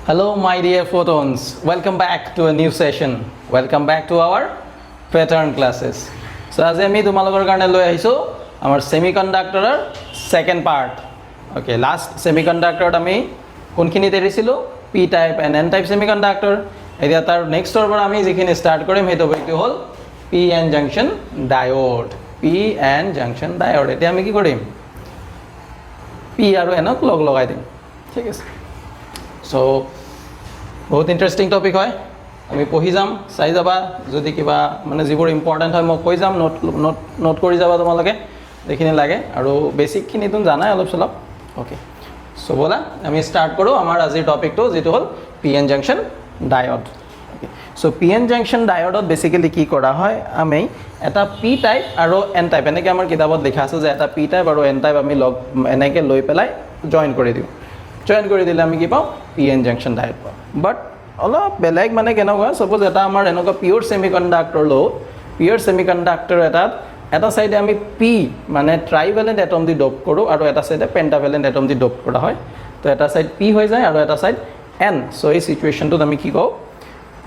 Hello my dear photons, welcome back to a new session. Welcome back to our pattern classes. So আজি আমি তোমালোকৰ কাৰণে লৈ আহিছো আমাৰ semiconductor second part. Okay, last semiconductor আমি কোনখিনি এৰিছিলো p type and n type semiconductor. এতিয়া তাৰ নেক্সটৰ পৰা আমি যিখিনি স্টাৰ্ট কৰিম হেতু বৈটো হল p-n junction diode. p-n junction diode. এতিয়া আমি কি কৰিম p আৰু n ক লগাই দিম. ঠিক আছে, সো বহুত ইন্টারেস্টিং টপিক হয়, আমি পঢ়ি যাম, চাই যাবা, যদি কিবা মানে যিবোৰ ইম্পৰ্টেণ্ট হয় মই কৈ যাম, নোট কৰি যাবা তোমালোকে যিখিনি লাগে, আৰু বেছিকখিনি তুমি জানাই অলপ চলপ. ওকে, সো ব'লা আমি ষ্টাৰ্ট কৰোঁ আমাৰ আজিৰ টপিকটো, যিটো হ'ল p-n junction diode. Okay, so p-n junction diode basically কি কৰা হয়, আমি এটা p টাইপ আৰু n টাইপ, এনেকৈ আমাৰ কিতাপত লিখা আছে যে এটা p টাইপ আৰু n টাইপ আমি এনেকৈ লৈ পেলাই জয়েন কৰি দিওঁ. জয়েন কৰি দিলে আমি কি পাওঁ, p-n junction diode পাওঁ. বাট অলপ বেলেগ মানে কেনেকুৱা, সাপোজ এটা আমাৰ এনেকুৱা পিওৰ সেমিকন্ডাক্টৰ লওঁ, পিওৰ সেমিকন্ডাক্টৰ এটা সাইডে আমি p মানে ট্ৰাইভেলেন্ট এটম দি ডোপ কৰোঁ আৰু এটা সাইডে পেন্টাভেলেন্ট এটম দি ডোপ কৰা হয়. তো এটা সাইড p হৈ যায় আৰু এটা সাইড n. সো এই সিচুৱেশ্যনটোত আমি কি কওঁ,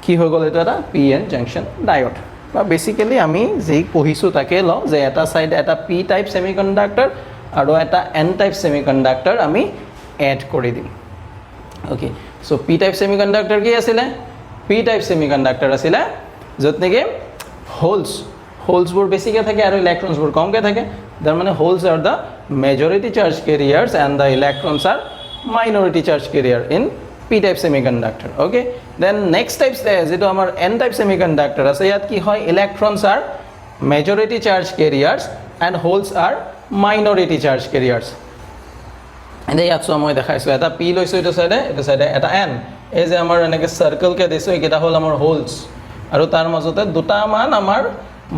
কি হৈ গ'ল, এইটো এটা p-n junction diode. বা বেসিক্যালি আমি যি পঢ়িছোঁ তাকে লওঁ যে এটা সাইড এটা p টাইপ সেমিকন্ডাক্টৰ আৰু এটা n টাইপ সেমিকন্ডাক্টৰ আমি এড কৰি দিম. Okay, so p type semiconductor কি আছিলে, p টাইপ সেমিকন্ডাক্টৰ আছিলে য'ত নেকি হোলছবোৰ বেছিকৈ থাকে আৰু ইলেক্ট্ৰনছবোৰ কমকৈ থাকে. তাৰ মানে holes are the majority charge carriers and the electrons are minority charge carrier in p type semiconductor. Okay, then next type যেটো আমাৰ n টাইপ সেমিকন্ডাক্টৰ আছে, ইয়াত কি হয়, electrons are majority charge carriers and holes are minority charge carriers. এতিয়া ইয়াত চোৱা, মই দেখাইছোঁ এটা p লৈছোঁ এইটো চাইডে এটা n. এই যে আমাৰ এনেকৈ চাৰ্কলকৈ দিছোঁ, এইকেইটা হ'ল আমাৰ হোলছ, আৰু তাৰ মাজতে দুটামান আমাৰ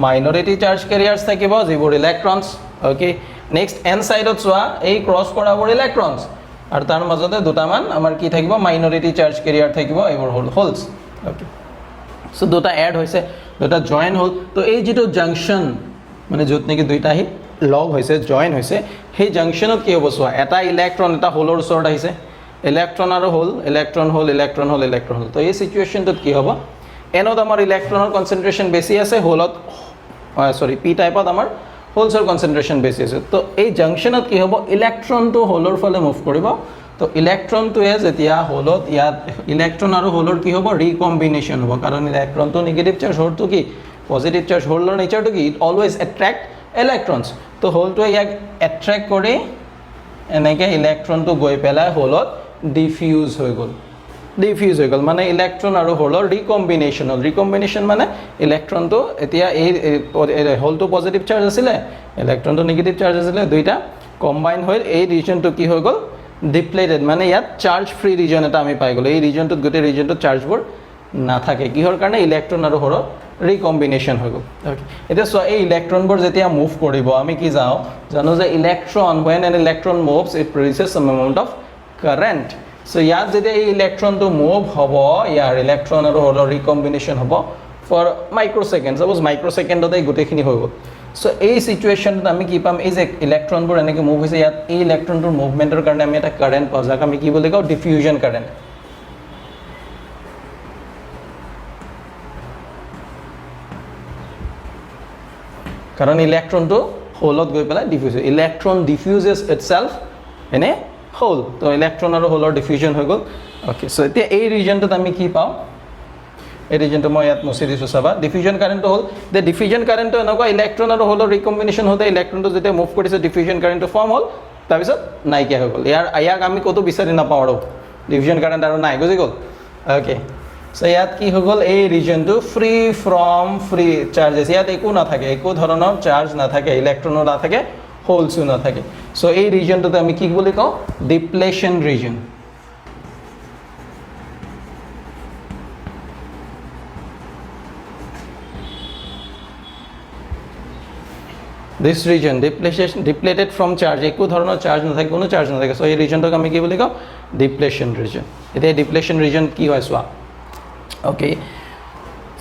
মাইনৰিটি চাৰ্জ কেৰিয়াৰ্ছ থাকিব যিবোৰ ইলেক্ট্ৰনছ. অ'কে, নেক্সট n চাইডত চোৱা, এই ক্ৰছ কৰাবোৰ ইলেক্ট্ৰনছ, আৰু তাৰ মাজতে দুটামান আমাৰ কি থাকিব, মাইনৰিটি চাৰ্জ কেৰিয়াৰ থাকিব, এইবোৰ হ'ল হোলছ. অ'কে, সো দুটা এড হৈছে, দুটা জইন হ'ল. তো এই যিটো জাংচন মানে য'ত নেকি দুইটা আহি লগ হৈছে, জইন হৈছে, সেই জাংচনত কি হ'ব চোৱা, এটা ইলেক্ট্ৰন এটা হোলৰ ওচৰত আহিছে, ইলেক্ট্ৰন আৰু hole, electron hole, electron hole, electron hole. তো এই সিচুৱেশ্যনটোত কি হ'ব, এনত আমাৰ ইলেক্ট্ৰনৰ কনচেনট্ৰেশ্যন বেছি আছে, হোলত p টাইপত আমাৰ হোলছৰ কনচেনট্ৰেশ্যন বেছি আছে. তো এই জাংচনত কি হ'ব, ইলেক্ট্ৰনটো হোলৰ ফালে মুভ কৰিব. তো ইলেক্ট্ৰনটোৱে যেতিয়া হোলত, ইয়াত ইলেক্ট্ৰন আৰু হোলৰ কি হ'ব, ৰিকম্বিনেশ্যন হ'ব, কাৰণ ইলেক্ট্ৰনটো নিগেটিভ চাৰ্জ, হোলটো কি পজিটিভ চাৰ্জ, হোলৰ নেচাৰটো কি, ইট অলৱেজ এট্ৰেক্ট ইলেক্ট্ৰনছ. তো হোলটোৱে ইয়াক এট্ৰেক্ট কৰি এনেকৈ ইলেক্ট্ৰনটো গৈ পেলাই হোলত ডিফিউজ হৈ গ'ল মানে ইলেক্ট্ৰন আৰু হোলৰ ৰিকম্বিনেশ্যন হ'ল. ৰিকম্বিনেশ্যন মানে ইলেক্ট্ৰনটো এতিয়া এই হোলটো পজিটিভ চাৰ্জ আছিলে, ইলেক্ট্ৰনটো নিগেটিভ চাৰ্জ আছিলে, দুইটা কম্বাইন হৈ এই ৰিজনটো কি হৈ গ'ল, ডিপ্লেটেড, মানে ইয়াত চাৰ্জ ফ্ৰী ৰিজন এটা আমি পাই গ'লোঁ. এই ৰিজনটোত, গোটেই ৰিজনটোত চাৰ্জবোৰ নাথাকে, কিহৰ কাৰণে, ইলেক্ট্ৰন আৰু হোলৰ ৰিকম্বিনেশ্যন হৈ গ'ল. এতিয়া চোৱা, এই ইলেক্ট্ৰনবোৰ যেতিয়া মুভ কৰিব, আমি কি জানো যে electron, when an electron moves it produces some amount of current. So ইয়াত যেতিয়া এই ইলেক্ট্ৰনটো মুভ হ'ব, ইয়াৰ ইলেক্ট্ৰন আৰু হোলৰ ৰিকম্বিনেশ্যন হ'ব ফৰ মাইক্ৰ'ছেকেণ্ড, ছাপ'জ মাইক্ৰ'ছেকেণ্ডতে গোটেইখিনি হৈ গ'ল. সো এই চিটুৱেশ্যনত আমি কি পাম, এই যে ইলেক্ট্ৰনবোৰ এনেকৈ মুভ হৈছে, ইয়াত এই ইলেক্ট্ৰনটোৰ মুভমেণ্টৰ কাৰণে আমি এটা কাৰেণ্ট পাওঁ, যাক আমি কি বুলি কওঁ, ডিফিউজন কাৰেণ্ট. কাৰণ ইলেক্ট্ৰনটো হোলত গৈ পেলাই ডিফিউজ, ইলেক্ট্ৰন ডিফিউজেছ ইটছেল্ফ এনে হোল. তো ইলেক্ট্ৰন আৰু হোলৰ ডিফিউজন হৈ গ'ল. অ'কে, সো এতিয়া এই ৰিজনটোত আমি কি পাওঁ, এই ৰিজনটো মই ইয়াত মুচি দিছোঁ, চাবা, ডিফিউজন কাৰেণ্টটো হ'ল, যে ডিফিউজন কাৰেণ্টটো এনেকুৱা, ইলেক্ট্ৰন আৰু হোলৰ ৰিকম্বিনেশ্যন হওঁতে ইলেক্ট্ৰনটো যেতিয়া মুভ কৰিছে, ডিফিউজন কাৰেণ্টটো ফৰ্ম হ'ল, তাৰপিছত নাইকিয়া হৈ গ'ল. ইয়াক আমি ক'তো বিচাৰি নাপাওঁ আৰু ডিফিউজন কাৰেণ্ট আৰু নাই, বুজি গ'ল. অ'কে, সো ইয়াত কি হৈ গ'ল, এই ৰিজনটো ফ্ৰী ফ্ৰম ফ্ৰী চাৰ্জেছ, ইয়াত একো নাথাকে, একো ধৰণৰ চাৰ্জ নাথাকে, ইলেক্ট্ৰনো নাথাকে, হোলছো নাথাকে. সো এই ৰিজনটোতে আমি কি বুলি কওঁ, depletion region. This region depleted from charge, একো ধৰণৰ চাৰ্জ নাথাকে, কোনো চাৰ্জ নাথাকে. সো এই ৰিজনটোক আমি কি বুলি কওঁ, ডিপ্লেশ্যন ৰিজন. এতিয়া ডিপ্লেশ্যন ৰিজন কি হয় চোৱা. অ'কে,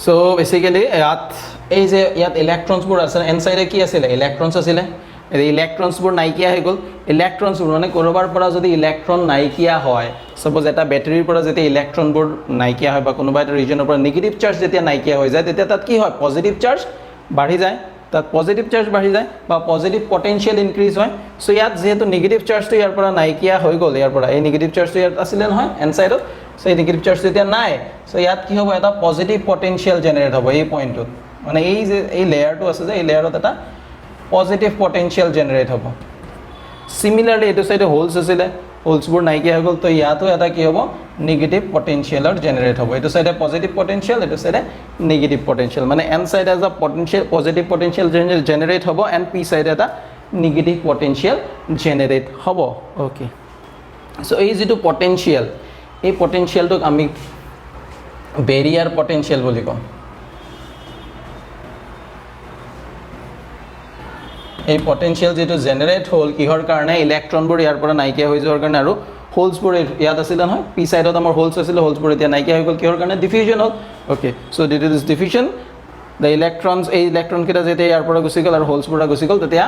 সো বেচিকেলি ইয়াত এই যে ইয়াত ইলেক্ট্ৰনছবোৰ আছে, এন চাইডে কি আছিলে, ইলেক্ট্ৰনছ আছিলে, ইলেক্ট্ৰনছবোৰ নাইকিয়া হৈ গ'ল. ইলেক্ট্ৰনছবোৰ মানে ক'ৰবাৰ পৰা যদি ইলেক্ট্ৰন নাইকিয়া হয়, সাপোজ এটা বেটাৰিৰ পৰা যেতিয়া ইলেক্ট্ৰনবোৰ নাইকিয়া হয় বা কোনোবা এটা ৰিজনৰ পৰা নেগেটিভ চাৰ্জ যেতিয়া নাইকিয়া হৈ যায় তেতিয়া তাত কি হয় পজিটিভ চাৰ্জ বাঢ়ি যায় তাত পজিটিভ চাৰ্জ বাঢ়ি যায় বা পজিটিভ পটেনশিয়াল ইনক্ৰিজ হয় সো ইয়াত যেহেতু নেগেটিভ চাৰ্জটো ইয়াৰ পৰা নাইকিয়া হৈ গ'ল ইয়াৰ পৰা এই নেগেটিভ চাৰ্জটো ইয়াত আছিলে নহয় এন সাইডত সো এই নেগেটিভ চাৰ্জ যেতিয়া নাই সো ইয়াত কি হ'ব এটা পজিটিভ পটেনশিয়াল জেনাৰেট হ'ব এই পইণ্টত মানে এই যে এই লেয়াৰটো আছে যে এই লেয়াৰত এটা পজিটিভ পটেনশিয়াল জেনাৰেট হ'ব সিমিলাৰলি এইটো সাইডে হোলস আছিলে হোলসবোৰ নাইকিয়া হৈ গ'ল তো ইয়াতো এটা কি হ'ব নেগেটিভ পটেনশিয়ালৰ জেনাৰেট হ'ব এইটো সাইডে পজিটিভ পটেনশিয়াল এইটো সাইডে নেগেটিভ পটেনশিয়াল মানে N side as a potential positive potential generate হ'ব এণ্ড পি সাইড এটা নেগেটিভ পটেনশিয়াল জেনাৰেট হ'ব ওকে সো এই যেটো পটেনশিয়াল এই পটেনশিয়ালটোক আমি বেৰিয়াৰ পটেনশিয়াল বুলি কওঁ এই পটেনশিয়াল যেটো জেনাৰেট হ'ল কিহৰ কাৰণে ইলেক্ট্ৰনবোৰ ইয়াৰ পৰা নাইকিয়া হৈ যোৱাৰ কাৰণে আৰু হোলসবোৰ ইয়াত আছিল নহয় পি সাইডত আমাৰ হোলস আছিল হোলসবোৰ এতিয়া নাইকিয়া হৈ গ'ল কিহৰ কাৰণে ডিফিউজন হ'ল okay so due to this diffusion the electrons এই ইলেক্ট্ৰন কেইটা যেতিয়া ইয়াৰ পৰা গুচি গ'ল আৰু হোলসবোৰ গুচি গ'ল তেতিয়া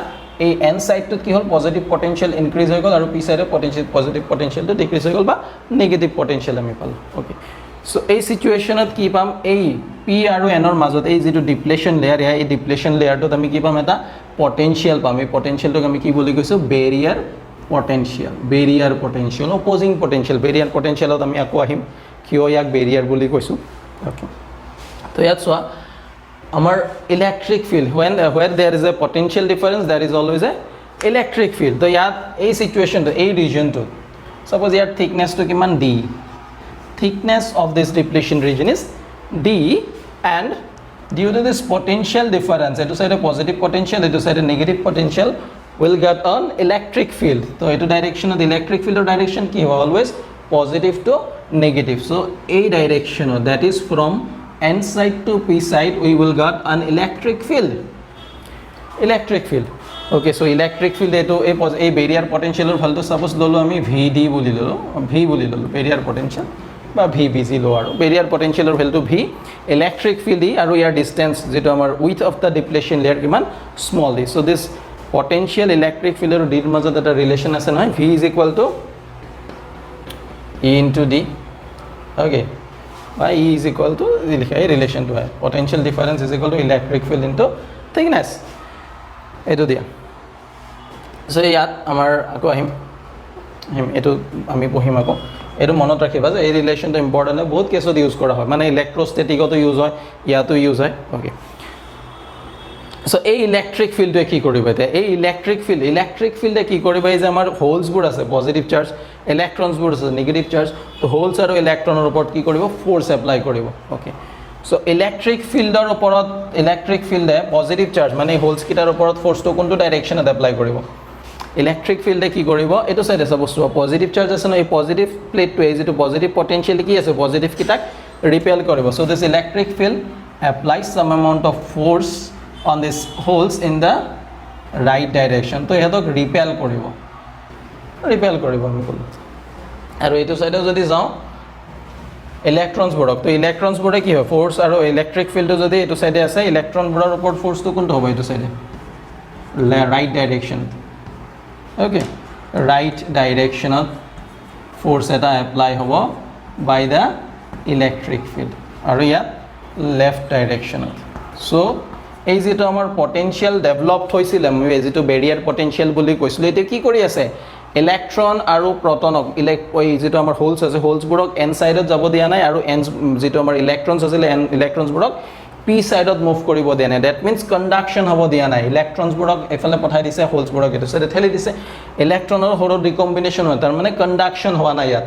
এই এন সাইডটোত কি হ'ল পজিটিভ পটেনশিয়াল ইনক্ৰিজ হৈ গ'ল আৰু পি সাইডৰ পজিটিভ পটেনশিয়ালটো ডিক্ৰিজ হৈ গ'ল বা নেগেটিভ পটেনশিয়াল আমি পালোঁ ওকে সো এই সিচুৱেশ্যনত কি পাম এই পি আৰু এনৰ মাজত এই যেটো ডিপ্লেশ্যন লেয়াৰ এই ডিপ্লেশ্যন লেয়াৰটোত আমি কি পাম এটা পটেনশিয়াল পাম এই পটেনশিয়ালটোক আমি কি বুলি কৈছো barrier potential opposing potential barrier পটেনশিয়ালত আমি আকৌ আহিম কিয় ইয়াক বেৰিয়াৰ বুলি কৈছো ওকে তো ইয়াত চোৱা আমাৰ electric field when there is a potential difference there is always a electric field তো ইয়াত এই সিচুৱেশ্যনটো এই ৰিজনটো সাপোজ ইয়াৰ থিকনেছটো কিমান d thickness of this depletion region is d and due to this potential difference etu side a positive potential etu side a negative potential will get an electric field so etu direction of the electric field or direction ki hoy always positive to negative so a direction that is from n side to p side we will get an electric field okay so electric field etu a barrier potential or value suppose lolo ami vd boli lolo barrier potential বা VBC লো আৰু barrier পটেনশিয়ালৰ value V electric field E আৰু ইয়াৰ distance যেটো আমাৰ width of the depletion layer কিমান small d so this potential electric field আৰু d ৰ মাজত এটা ৰিলেচন আছে নহয় V = E * D ওকে বা E = লিখা এই ৰিলেচনটো হয় potential difference = electric field into thickness এটো দিয়া সো ইয়াত আমাৰ আকৌ আহিম এটো আমি পঢ়িম আকৌ এটো মনত ৰাখিবা যে এই ৰিলেচনটো ইম্পৰ্টেন্ট হয় বহুত কেছত ইউজ কৰা হয় মানে ইলেক্ট্ৰোস্ট্যাটিকতো ইউজ হয় ইয়াতো ইউজ হয় ওকে সো এই ইলেক্ট্ৰিক ফিল্ডে কি কৰিব এতিয়া এই ইলেক্ট্ৰিক ফিল্ডে কি কৰিব এই যে আমাৰ হোলসবোৰ আছে পজিটিভ চাৰ্জ ইলেক্ট্ৰনছবোৰ আছে নেগেটিভ চাৰ্জ তো হোলস আৰু ইলেক্ট্ৰনৰ ওপৰত কি কৰিব ফোৰ্স এপ্লাই কৰিব ওকে সো ইলেক্ট্ৰিক ফিল্ডৰ ওপৰত ইলেক্ট্ৰিক ফিল্ডে পজিটিভ চাৰ্জ মানে হোলস কিটাৰ ওপৰত ফোৰ্সটো কোনটো ডাইৰেকচনত এপ্লাই কৰিব ইলেক্ট্ৰিক ফিল্ডে কি কৰিব এটো সাইডে সাপোজ পজিটিভ চাৰ্জ আছে ন এই পজিটিভ প্লেটটো এই যেটো পজিটিভ পটেনশিয়াল কি আছে পজিটিভ কিটাক ৰিপেল কৰিব so this electric field applies some amount of force on this holes in the right direction তো এহতক ৰিপেল কৰিব আমি কল আৰু এটো সাইডে যদি যাও ইলেক্ট্ৰনছবোৰক তো ইলেক্ট্ৰনছবোৰে কি হয় ফোৰ্স আৰু ইলেক্ট্ৰিক ফিল্ডটো যদি এটো সাইডে আছে ইলেক্ট্ৰনবোৰৰ ওপৰত ফোৰ্সটো কোনটো হ'ব এটো সাইডে right direction okay right direction of force eta apply hobo by the electric field aru ya left direction so ei jeto amar potential developed hoisile moi ei jeto barrier potential boli koisilo eta ki kori ase electron aru proton oi jeto amar holes ase holes burok n side ot jabo dia nai aru n jeto amar electrons asile n electrons burok p side ot move koribo dia nai that means conduction hobo dia nai electrons burok efale pathai dise holes burok eto side theli dise electronor horo recombination hoy tar mane conduction howa nai yat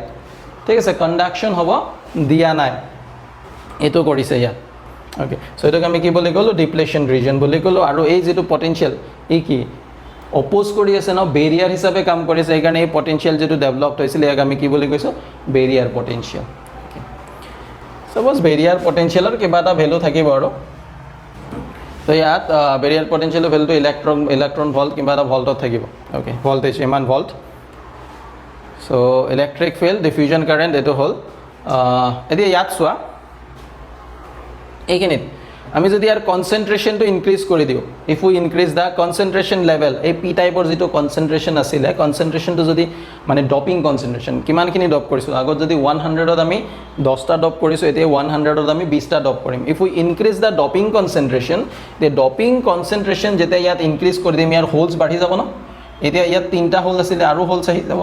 thik ase conduction hobo dia nai eto korise ya okay so eto ami ki boli golo depletion region boli golo aru ei jeto potential e ki oppose kori ase no barrier hisabe kam korise ei karone ei potential jeto developed hoisile ek ami ki boli koiso barrier potential suppose barrier potential or kiba ta value thakibo aro to yat barrier potential value to electron volt kiba ta volt thakibo okay voltage iman volt so electric field diffusion current eto hol edia yat swa ekinit আমি যদি ইয়াৰ কনচেন্ট্ৰেশ্যনটো increase কৰি দিওঁ, if we increase the concentration level, এই P টাইপৰ যিটো কনচেন্ট্ৰেশ্যন আছিলে, কনচেন্ট্ৰেশ্যনটো যদি মানে ডপিং কনচেন্ট্ৰেশ্যন কিমানখিনি ডপ কৰিছোঁ, আগত যদি 100ত আমি 10টা ডপ কৰিছোঁ, এতিয়া 100ত আমি 20টা ডপ কৰিম। If we increase the doping concentration, the doping কনচেন্ট্ৰেশ্যন যেতিয়া ইয়াত ইনক্ৰিজ কৰি দিম, ইয়াৰ হোলছ বাঢ়ি যাব ন। এতিয়া ইয়াত 3টা হোল আছিলে, আৰু হোলছ আহি যাব।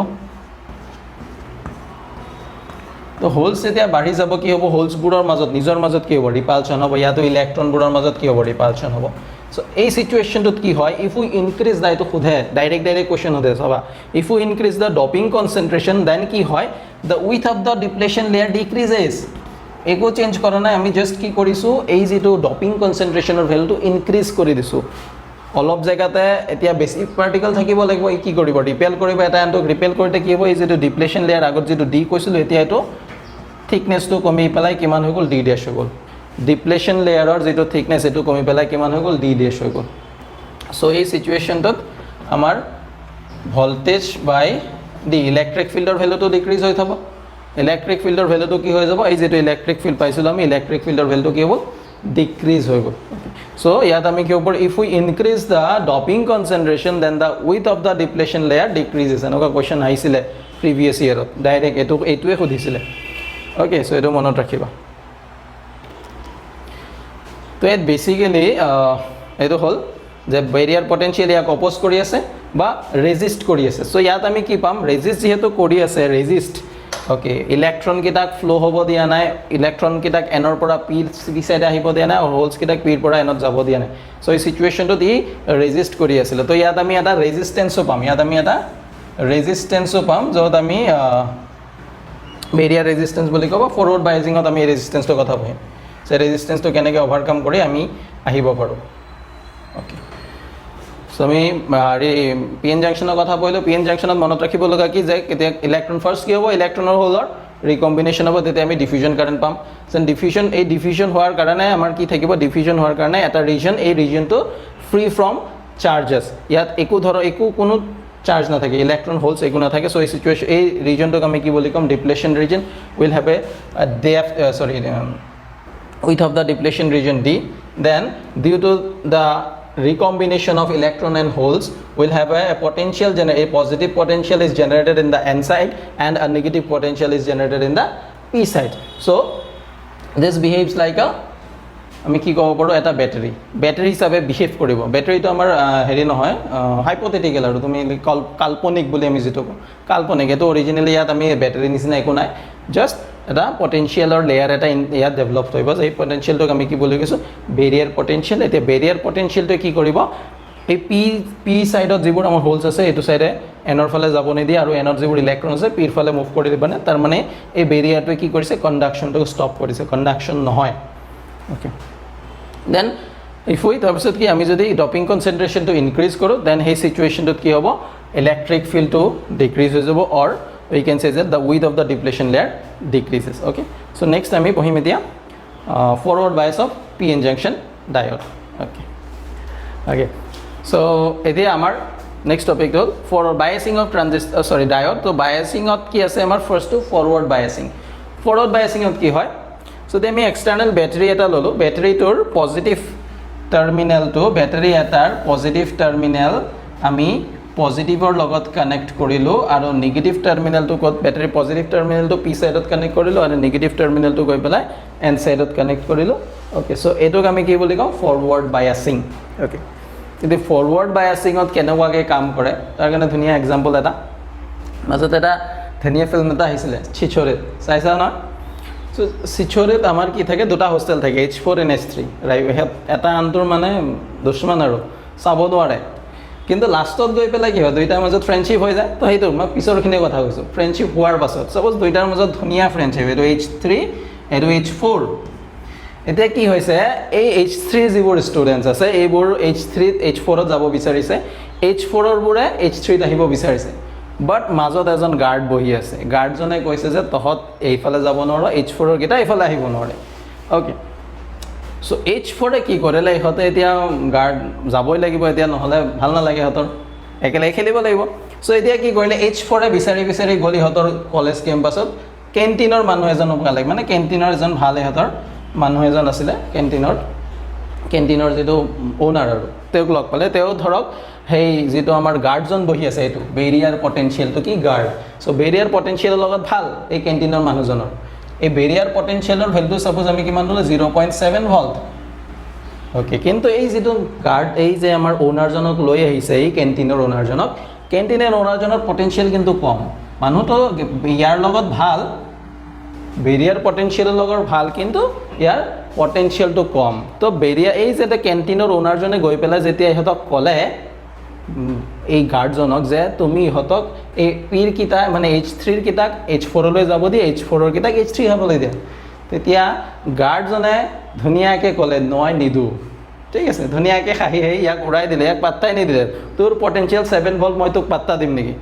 তো হোলছ যেতিয়া বাঢ়ি যাব কি হ'ব, হোলছবোৰৰ মাজত নিজৰ মাজত কি হ'ব, ৰিপালচন হ'ব। ইয়াতো ইলেক্ট্ৰনবোৰৰ মাজত কি হ'ব, ৰিপালচন হ'ব। চ' এই চিটুৱেশ্যনটোত কি হয়, ইফ উই ইনক্ৰিজ দ্য, এইটো সোধে ডাইৰেক্ট কুৱেশ্যন সোধে চাবা, if we increase the doping concentration then কি হয়, the width of the depletion layer decreases. একো চেঞ্জ কৰা নাই, আমি জাষ্ট কি কৰিছোঁ, এই যিটো ডপিং কনচেন্ট্ৰেশ্যনৰ ভেলুটো ইনক্ৰিজ কৰি দিছোঁ। অলপ জেগাতে এতিয়া বেছি পাৰ্টিকল থাকিব লাগিব, ই কি কৰিব, ৰিপেল কৰিব, এটা এণ্টক ৰিপেল কৰোঁতে কি হ'ব, এই যিটো ডিপ্লেশ্যন লেয়াৰ আগত যিটো ডি কৈছিলোঁ, এতিয়া এইটো থিকনেছটো কমি পেলাই কিমান হৈ গ'ল, ডি ডেছ হৈ গ'ল। ডিপ্লেশ্যন লেয়াৰৰ যিটো থিকনেছ এইটো কমি পেলাই কিমান হৈ গ'ল, ডি ডেছ হৈ গ'ল। চ' এই চিটুৱেশ্যনটোত আমাৰ ভল্টেজ বাই ডি, ইলেক্ট্ৰিক ফিল্ডৰ ভেলুটো ডিক্ৰিজ হৈ থাব। ইলেক্ট্ৰিক ফিল্ডৰ ভেলুটো কি হৈ যাব, এই যিটো ইলেক্ট্ৰিক ফিল্ড পাইছিলোঁ আমি, ইলেক্ট্ৰিক ফিল্ডৰ ভেলুটো কি হ'ব, ডিক্ৰিজ হৈ গ'ল। চ' ইয়াত আমি কি হ'ব, if we increase the doping concentration then the width of the depletion layer decreases. এনেকুৱা কুৱেশ্যন আহিছিলে প্ৰিভিয়াছ ইয়েৰত, ডাইৰেক্ট এইটোৱে সুধিছিলে। অ'কে, চ' এইটো মনত ৰাখিবা। তো ইয়াত বেচিকেলি এইটো হ'ল যে বেৰিয়াৰ পটেঞ্চিয়েল ইয়াক অপ'জ কৰি আছে বা ৰেজিষ্ট কৰি আছে। চ' ইয়াত আমি কি পাম, ৰেজিষ্ট যিহেতু কৰি আছে, ৰেজিষ্ট অ'কে, ইলেক্ট্ৰনকেইটাক ফ্ল' হ'ব দিয়া নাই, ইলেক্ট্ৰনকেইটাক এনৰ পৰা পি চাইডে আহিব দিয়া নাই, আৰু হোলছকেইটাক পিৰ পৰা এনত যাব দিয়া নাই। চ' এই চিটুৱেশ্যনটোত ই ৰেজিষ্ট কৰি আছিলে। তো ইয়াত আমি এটা ৰেজিষ্টেঞ্চো পাম, য'ত আমি বেৰিয়াৰ ৰেজিষ্টেঞ্চ বুলি ক'ব, ফৰৱাৰ্ড বাইজিঙত আমি ৰেজিষ্টেঞ্চটোৰ কথা পঢ়িম, যে ৰেজিষ্টেঞ্চটো কেনেকৈ অভাৰকাম কৰি আমি আহিব পাৰোঁ। অ'কে, চ' আমি হেৰি পি এন জাংচনৰ কথা পঢ়িলোঁ। পি এন জাংচনত মনত ৰাখিব লগা কি, যে কেতিয়া ইলেক্ট্ৰন ফাৰ্ষ্ট কি হ'ব, ইলেক্ট্ৰনৰ হোলৰ ৰিকম্বিনেশ্যন হ'ব, তেতিয়া আমি ডিফিউজন কাৰেণ্ট পাম। যেন ডিফিউজন হোৱাৰ কাৰণে আমাৰ কি থাকিব, ডিফিউজন হোৱাৰ কাৰণে এটা ৰিজন, এই ৰিজনটো ফ্ৰী ফ্ৰম চাৰ্জেছ, ইয়াত একো কোনো চাৰ্জ নাথাকে, ইলেক্ট্ৰন হোলছ একো নাথাকে। চ' এই চিটুৱেশ্যন, এই ৰিজনটোক আমি কি বুলি ক'ম, depletion region. Will have a width of the depletion region D, then due to the recombination of electron and holes will have a potential, a positive potential is generated in the n side and a negative potential is generated in the p side. So this behaves like a, আমি কি ক'ব পাৰোঁ, এটা battery হিচাপে behave কৰিব। বেটাৰীটো আমাৰ হেৰি নহয়, হাইপথেটিকেল, আৰু তুমি কাল্পনিক বুলি আমি যিটো কওঁ, কাল্পনিক, এইটো অৰিজিনেলি ইয়াত আমি বেটাৰী নিচিনা একো নাই, জাষ্ট এটা পটেঞ্চিয়েলৰ লেয়াৰ এটা ইয়াত ডেভেলপ কৰিব। এই পটেঞ্চিয়েলটোক আমি কি বুলি কৈছোঁ, বেৰিয়াৰ পটেঞ্চিয়েল। এতিয়া বেৰিয়াৰ পটেঞ্চিয়েলটোৱে কি কৰিব, এই পি ছাইডত যিবোৰ আমাৰ হোলছ আছে, এইটো ছাইডে এনৰ ফালে যাব নিদিয়ে, আৰু এনত যিবোৰ ইলেক্ট্ৰন আছে পিৰ ফালে মুভ কৰি দিব নে, তাৰমানে এই বেৰিয়াৰটোৱে কি কৰিছে, কণ্ডাকশ্যনটোক ষ্টপ কৰিছে, কণ্ডাকশ্যন নহয়। অ'কে, দেন ইফ উই, তাৰপিছত কি, আমি যদি ডপিং কনচেন্ট্ৰেশ্যনটো ইনক্ৰিজ কৰোঁ, দেন সেই চিটুৱেশ্যনটোত কি হ'ব, ইলেক্ট্ৰিক ফিল্ডটো ডিক্ৰিজ হৈ যাব, অৰ we can say that the width of the depletion layer decreases. Okay, so next আমি পঢ়িম এতিয়া forward bias of p-n junction diode. Okay, so এতিয়া আমাৰ next topic হ'ল forward biasing of diode. তো biasingত কি আছে আমাৰ, first to forward biasing. forward biasingত কি হয়, so আমি external battery এটা ল'লোঁ, বেটাৰীটোৰ পজিটিভ টাৰ্মিনেলটো, বেটাৰী এটাৰ পজিটিভ টাৰ্মিনেল আমি পজিটিভৰ লগত কানেক্ট কৰিলোঁ, আৰু নিগেটিভ টাৰ্মিনেলটো ক'ত, বেটাৰী পজিটিভ টাৰ্মিনেলটো পি ছাইডত কানেক্ট কৰিলোঁ, আৰু নিগেটিভ টাৰ্মিনেলটো গৈ পেলাই এন ছাইডত কানেক্ট কৰিলোঁ। অ'কে, চ' এইটোক আমি কি বুলি কওঁ, ফৰৱাৰ্ড বায়াছিং। অ'কে, কিন্তু ফৰৱাৰ্ড বায়াছিঙত কেনেকুৱাকৈ কাম কৰে তাৰ কাৰণে ধুনীয়া এক্সাম্পল এটা, মাজত এটা ধুনীয়া ফিল্ম এটা আহিছিলে চিচোৰেত, চাইছা নহয়? চ' চিচোৰেত আমাৰ কি থাকে, দুটা হোষ্টেল থাকে, H4 and H3, ৰাইট? এটা আনটোৰ মানে দুশ্মন আৰু চাব নোৱাৰে, কিন্তু লাষ্টত গৈ পেলাই কি হয়, দুইটাৰ মাজত ফ্ৰেণ্ডশ্বিপ হৈ যায়। তো সেইটো মই পিছৰখিনি কথা কৈছোঁ, ফ্ৰেণ্ডশ্বিপ হোৱাৰ পাছত ছাপ'জ দুইটাৰ মাজত ধুনীয়া ফ্ৰেণ্ডশ্বিপ, এইটো H3, এইটো H4। এতিয়া কি হৈছে, এই H3 যিবোৰ ষ্টুডেণ্টছ আছে, এইবোৰ H4ত যাব বিচাৰিছে, H4ৰবোৰে H3ত আহিব বিচাৰিছে, বাট মাজত এজন গাৰ্ড বহি আছে, গাৰ্ডজনে কৈছে যে তহঁত এইফালে যাব নোৱাৰো, H4ৰ কেইটা এইফালে আহিব নোৱাৰে। অ'কে, চ' H4-এ কি কৰিলে, ইহঁতে এতিয়া গাৰ্ড যাবই লাগিব এতিয়া, নহ'লে ভাল নালাগে, ইহঁতৰ একেলগে খেলিব লাগিব। চ' এতিয়া কি কৰিলে, H4-এ বিচাৰি গ'ল ইহঁতৰ কলেজ কেম্পাছত, কেণ্টিনৰ মানুহ এজনক পালে, মানে কেণ্টিনৰ এজন ভাল ইহঁতৰ মানুহ এজন আছিলে কেণ্টিনৰ, কেণ্টিনৰ যিটো ওনাৰ আৰু তেওঁক লগ পালে তেওঁ ধৰক সেই যিটো আমাৰ গাৰ্ডজন বহি আছে এইটো বেৰিয়াৰ পটেনচিয়েলটো কি গাৰ্ড চ' বেৰিয়াৰ পটেনচিয়েলৰ লগত ভাল এই কেণ্টিনৰ মানুহজনৰ এই বেৰিয়াৰ পটেনচিয়েলৰ ভেলুটো ছাপোজ আমি কিমান ল'লোঁ 0.7 ভল্ট অ'কে কিন্তু এই যিটো গাৰ্ড এই যে আমাৰ ওনাৰজনক লৈ আহিছে এই কেণ্টিনৰ ওনাৰজনৰ পটেনচিয়েল কিন্তু কম মানুহটো ইয়াৰ লগত ভাল বেৰিয়াৰ পটেনচিয়েলৰ লগত ভাল কিন্তু ইয়াৰ পটেনচিয়েলটো কম তো বেৰিয়াৰ এই যে কেণ্টিনৰ ওনাৰজনে গৈ পেলাই যেতিয়া ইহঁতক ক'লে এই গাৰ্ডজনক যে তুমি ইহঁতক এই পিৰ কিটা মানে H3ৰ কিটাক H4লৈ যাব দি H4ৰ কিটাক H3 হ'বলৈ দিয়া তেতিয়া গাৰ্ডজনে ধুনীয়াকৈ ক'লে নয় নিদু ঠিক আছে ধুনীয়াকৈ হাঁহি ইয়াক উৰাই দিলে ইয়াক পাত্তাই নিদিলে তোৰ পটেনচিয়েল 7 ভল্ট মই তোক পাত্তা দিম নেকি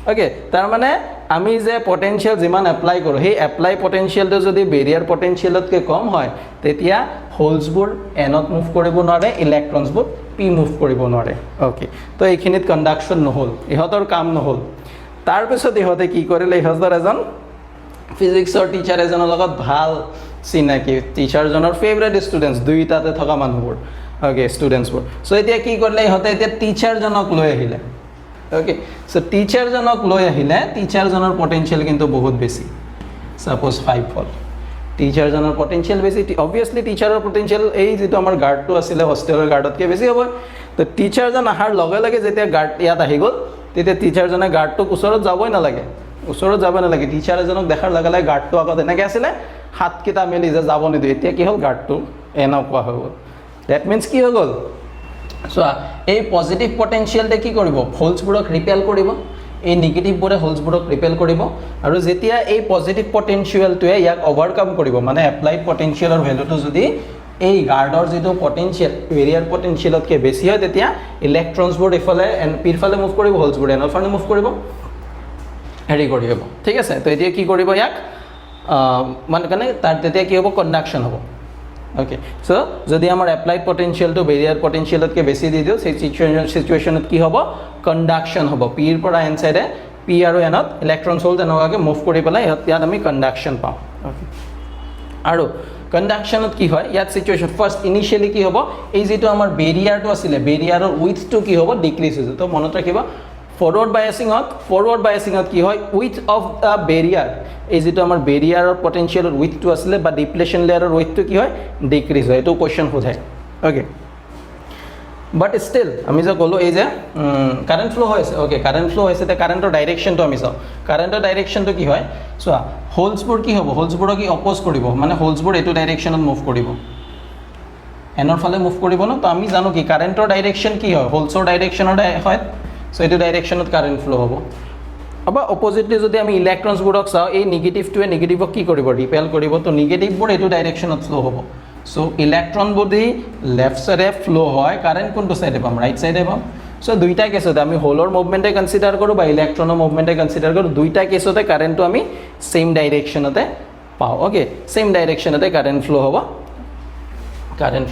অ'কে তাৰমানে আমি যে পটেনচিয়েল যিমান এপ্লাই কৰোঁ সেই এপ্লাই পটেনচিয়েলটো যদি বেৰিয়াৰ পটেনচিয়েলতকৈ কম হয় তেতিয়া হোলছবোৰ এনত মুভ কৰিব নোৱাৰে ইলেক্ট্ৰনছবোৰ পি মুভ কৰিব নোৱাৰে অ'কে তো এইখিনিত কণ্ডাকশ্যন নহ'ল ইহঁতৰ কাম নহ'ল তাৰপিছত ইহঁতে কি কৰিলে ইহঁতৰ এজন ফিজিক্সৰ টিচাৰ এজনৰ লগত ভাল চিনাকি টিচাৰজনৰ ফেভৰেট ষ্টুডেণ্টছ দুইটাতে থকা মানুহবোৰ অ'কে ষ্টুডেণ্টছবোৰ চ' এতিয়া কি কৰিলে ইহঁতে এতিয়া টিচাৰজনক লৈ আহিলে অ'কে চ' টিচাৰজনৰ পটেনচিয়েল কিন্তু বহুত বেছি ছাপ'জ 5 ভল্ট টিচাৰজনৰ পটেনচিয়েল বেছি অবভিয়াছলি টিচাৰৰ পটেনচিয়েল এই যিটো আমাৰ গাৰ্ডটো আছিলে হোষ্টেলৰ গাৰ্ডতকৈ বেছি হ'ব তো টিচাৰজন অহাৰ লগে লগে যেতিয়া গাৰ্ড ইয়াত আহি গ'ল তেতিয়া টিচাৰজনে গাৰ্ডটোক ওচৰত যাবই নালাগে টিচাৰ এজনক দেখাৰ লগে লগে গাৰ্ডটো আগত এনেকৈ আছিলে হাতকেইটা মেলি যে যাব নিদিওঁ এতিয়া কি হ'ল গাৰ্ডটো এনেকুৱা হৈ গ'ল ডেট মিনছ কি হৈ গ'ল চোৱা এই পজিটিভ পটেনচিয়েলতে কি কৰিব হোলছবোৰক ৰিপেল কৰিব এই নিগেটিভবোৰে হোলছবোৰক ৰিপেল কৰিব আৰু যেতিয়া এই পজিটিভ পটেনচিয়েলটোৱে ইয়াক অভাৰকাম কৰিব মানে এপ্লাইড পটেনচিয়েলৰ ভেলুটো যদি এই গাৰ্ডৰ যিটো পটেনচিয়েল বেৰিয়াৰ পটেনচিয়েলতকৈ বেছি হয় তেতিয়া ইলেক্ট্ৰনছবোৰ ইফালে পিৰ ফালে মুভ কৰিব হোলছবোৰ এনৰ ফালে মুভ কৰিব হেৰি কৰি হ'ব ঠিক আছে তো এতিয়া কি কৰিব ইয়াক মানে কাৰণে তাৰ তেতিয়া কি হ'ব কণ্ডাকশ্যন হ'ব অ'কে চ' যদি আমাৰ এপ্লাইড পটেনচিয়েলটো বেৰিয়াৰ পটেনচিয়েলতকৈ বেছি দি দিওঁ সেই চিটুৱেশ্যনত কি হ'ব কণ্ডাকশ্যন হ'ব পিৰ পৰা এন চাইডে পি আৰু এনত ইলেক্ট্ৰনছ হ'ল তেনেকুৱাকৈ মুভ কৰি পেলাই ইয়াত আমি কণ্ডাকশ্যন পাওঁ অ'কে আৰু কণ্ডাকশ্যনত কি হয় ইয়াত চিটুৱেশ্যন ফাৰ্ষ্ট ইনিচিয়েলি কি হ'ব এই যিটো আমাৰ বেৰিয়াৰটো আছিলে বেৰিয়াৰৰ উইথটো কি হ'ব ডিক্ৰিজ হৈছে তো মনত ৰাখিব ফৰৱাৰ্ড বায়াছিঙত কি হয় উইথ অফ দ্য বেৰিয়াৰ এই যিটো আমাৰ বেৰিয়াৰৰ পটেনচিয়েলৰ উইথটো আছিলে বা ডিপ্লেশ্যন লেয়াৰৰ উইথটো কি হয় ডিক্ৰিজ হয় এইটো কুৱেশ্যন সোধে অ'কে বাট ষ্টিল আমি যে ক'লোঁ এই যে কাৰেণ্ট ফ্ল' হৈ আছে অ'কে কাৰেণ্ট ফ্ল' হৈছে এতিয়া কাৰেণ্টৰ ডাইৰেকশ্যনটো আমি চাওঁ কাৰেণ্টৰ ডাইৰেকশ্যনটো কি হয় চোৱা হোলছবোৰ কি হ'ব হোলছবোৰক কি অপ'জ কৰিব মানে হোলছবোৰ এইটো ডাইৰেকশ্যনত মুভ কৰিব এনৰ ফালে মুভ কৰিব ন তো আমি জানো কি কাৰেণ্টৰ ডাইৰেকশ্যন কি হয় হোলছৰ ডাইৰেকশ্যনৰ হয় চ' এইটো ডাইৰেকশ্যনত কাৰেণ্ট ফ্ল' হ'ব বা অপজিটলি যদি আমি ইলেক্ট্ৰনছবোৰক চাওঁ এই নিগেটিভটোৱে নিগেটিভক কি কৰিব ৰিপেল কৰিব তো নিগেটিভবোৰ এইটো ডাইৰেকশ্যনত ফ্ল' হ'ব চ' ইলেক্ট্ৰনবোৰ যদি লেফ্ট চাইডে ফ্ল' হয় কাৰেণ্ট কোনটো চাইডে পাম ৰাইট চাইডে পাম চ' দুইটা কেছতে আমি হোলৰ মুভমেণ্টে কনচিডাৰ কৰোঁ বা ইলেক্ট্ৰনৰ মুভমেণ্টে কনচিডাৰ কৰোঁ দুইটা কেছতে কাৰেণ্টটো আমি ছেইম ডাইৰেকশ্যনতে পাওঁ অ'কে ছেইম ডাইৰেকশ্যনতে কাৰেণ্ট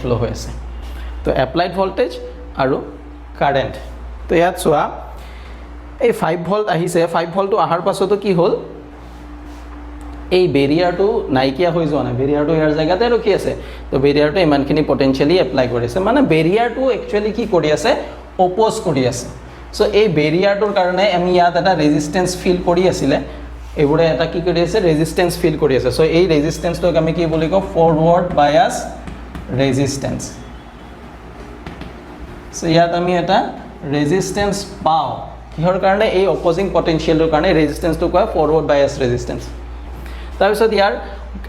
ফ্ল' হৈ আছে তো এপ্লাইড ভল্টেজ আৰু কাৰেণ্ট তো ইয়াত চোৱা এই 5 ভল্ট আহিছে 5 ভল্টটো অহাৰ পাছতো কি হ'ল এই বেৰিয়াৰটো নাইকিয়া হৈ যোৱা নাই বেৰিয়াৰটো ইয়াৰ জেগাতে ৰখি আছে তো বেৰিয়াৰটো ইমানখিনি পটেনচিয়েলি এপ্লাই কৰিছে মানে বেৰিয়াৰটো একচুৱেলি কি কৰি আছে অপ'জ কৰি আছে চ' এই বেৰিয়াৰটোৰ কাৰণে আমি ইয়াত এটা ৰেজিষ্টেঞ্চ ফিল কৰি আছিলে এইবোৰে এটা কি কৰি আছে ৰেজিষ্টেঞ্চ ফিল কৰি আছে চ' এই ৰেজিষ্টেঞ্চটোক আমি কি বুলি কওঁ ফৰৱাৰ্ড বায়াছ ৰেজিষ্টেঞ্চ চ' ইয়াত আমি এটা ৰেজিষ্টেঞ্চ পাওঁ কিহৰ কাৰণে এই অপ'জিং পটেনচিয়েলটোৰ কাৰণে ৰেজিষ্টেঞ্চটো কয় ফৰৱাৰ্ড বায়াছ ৰেজিষ্টেঞ্চ তাৰপিছত ইয়াৰ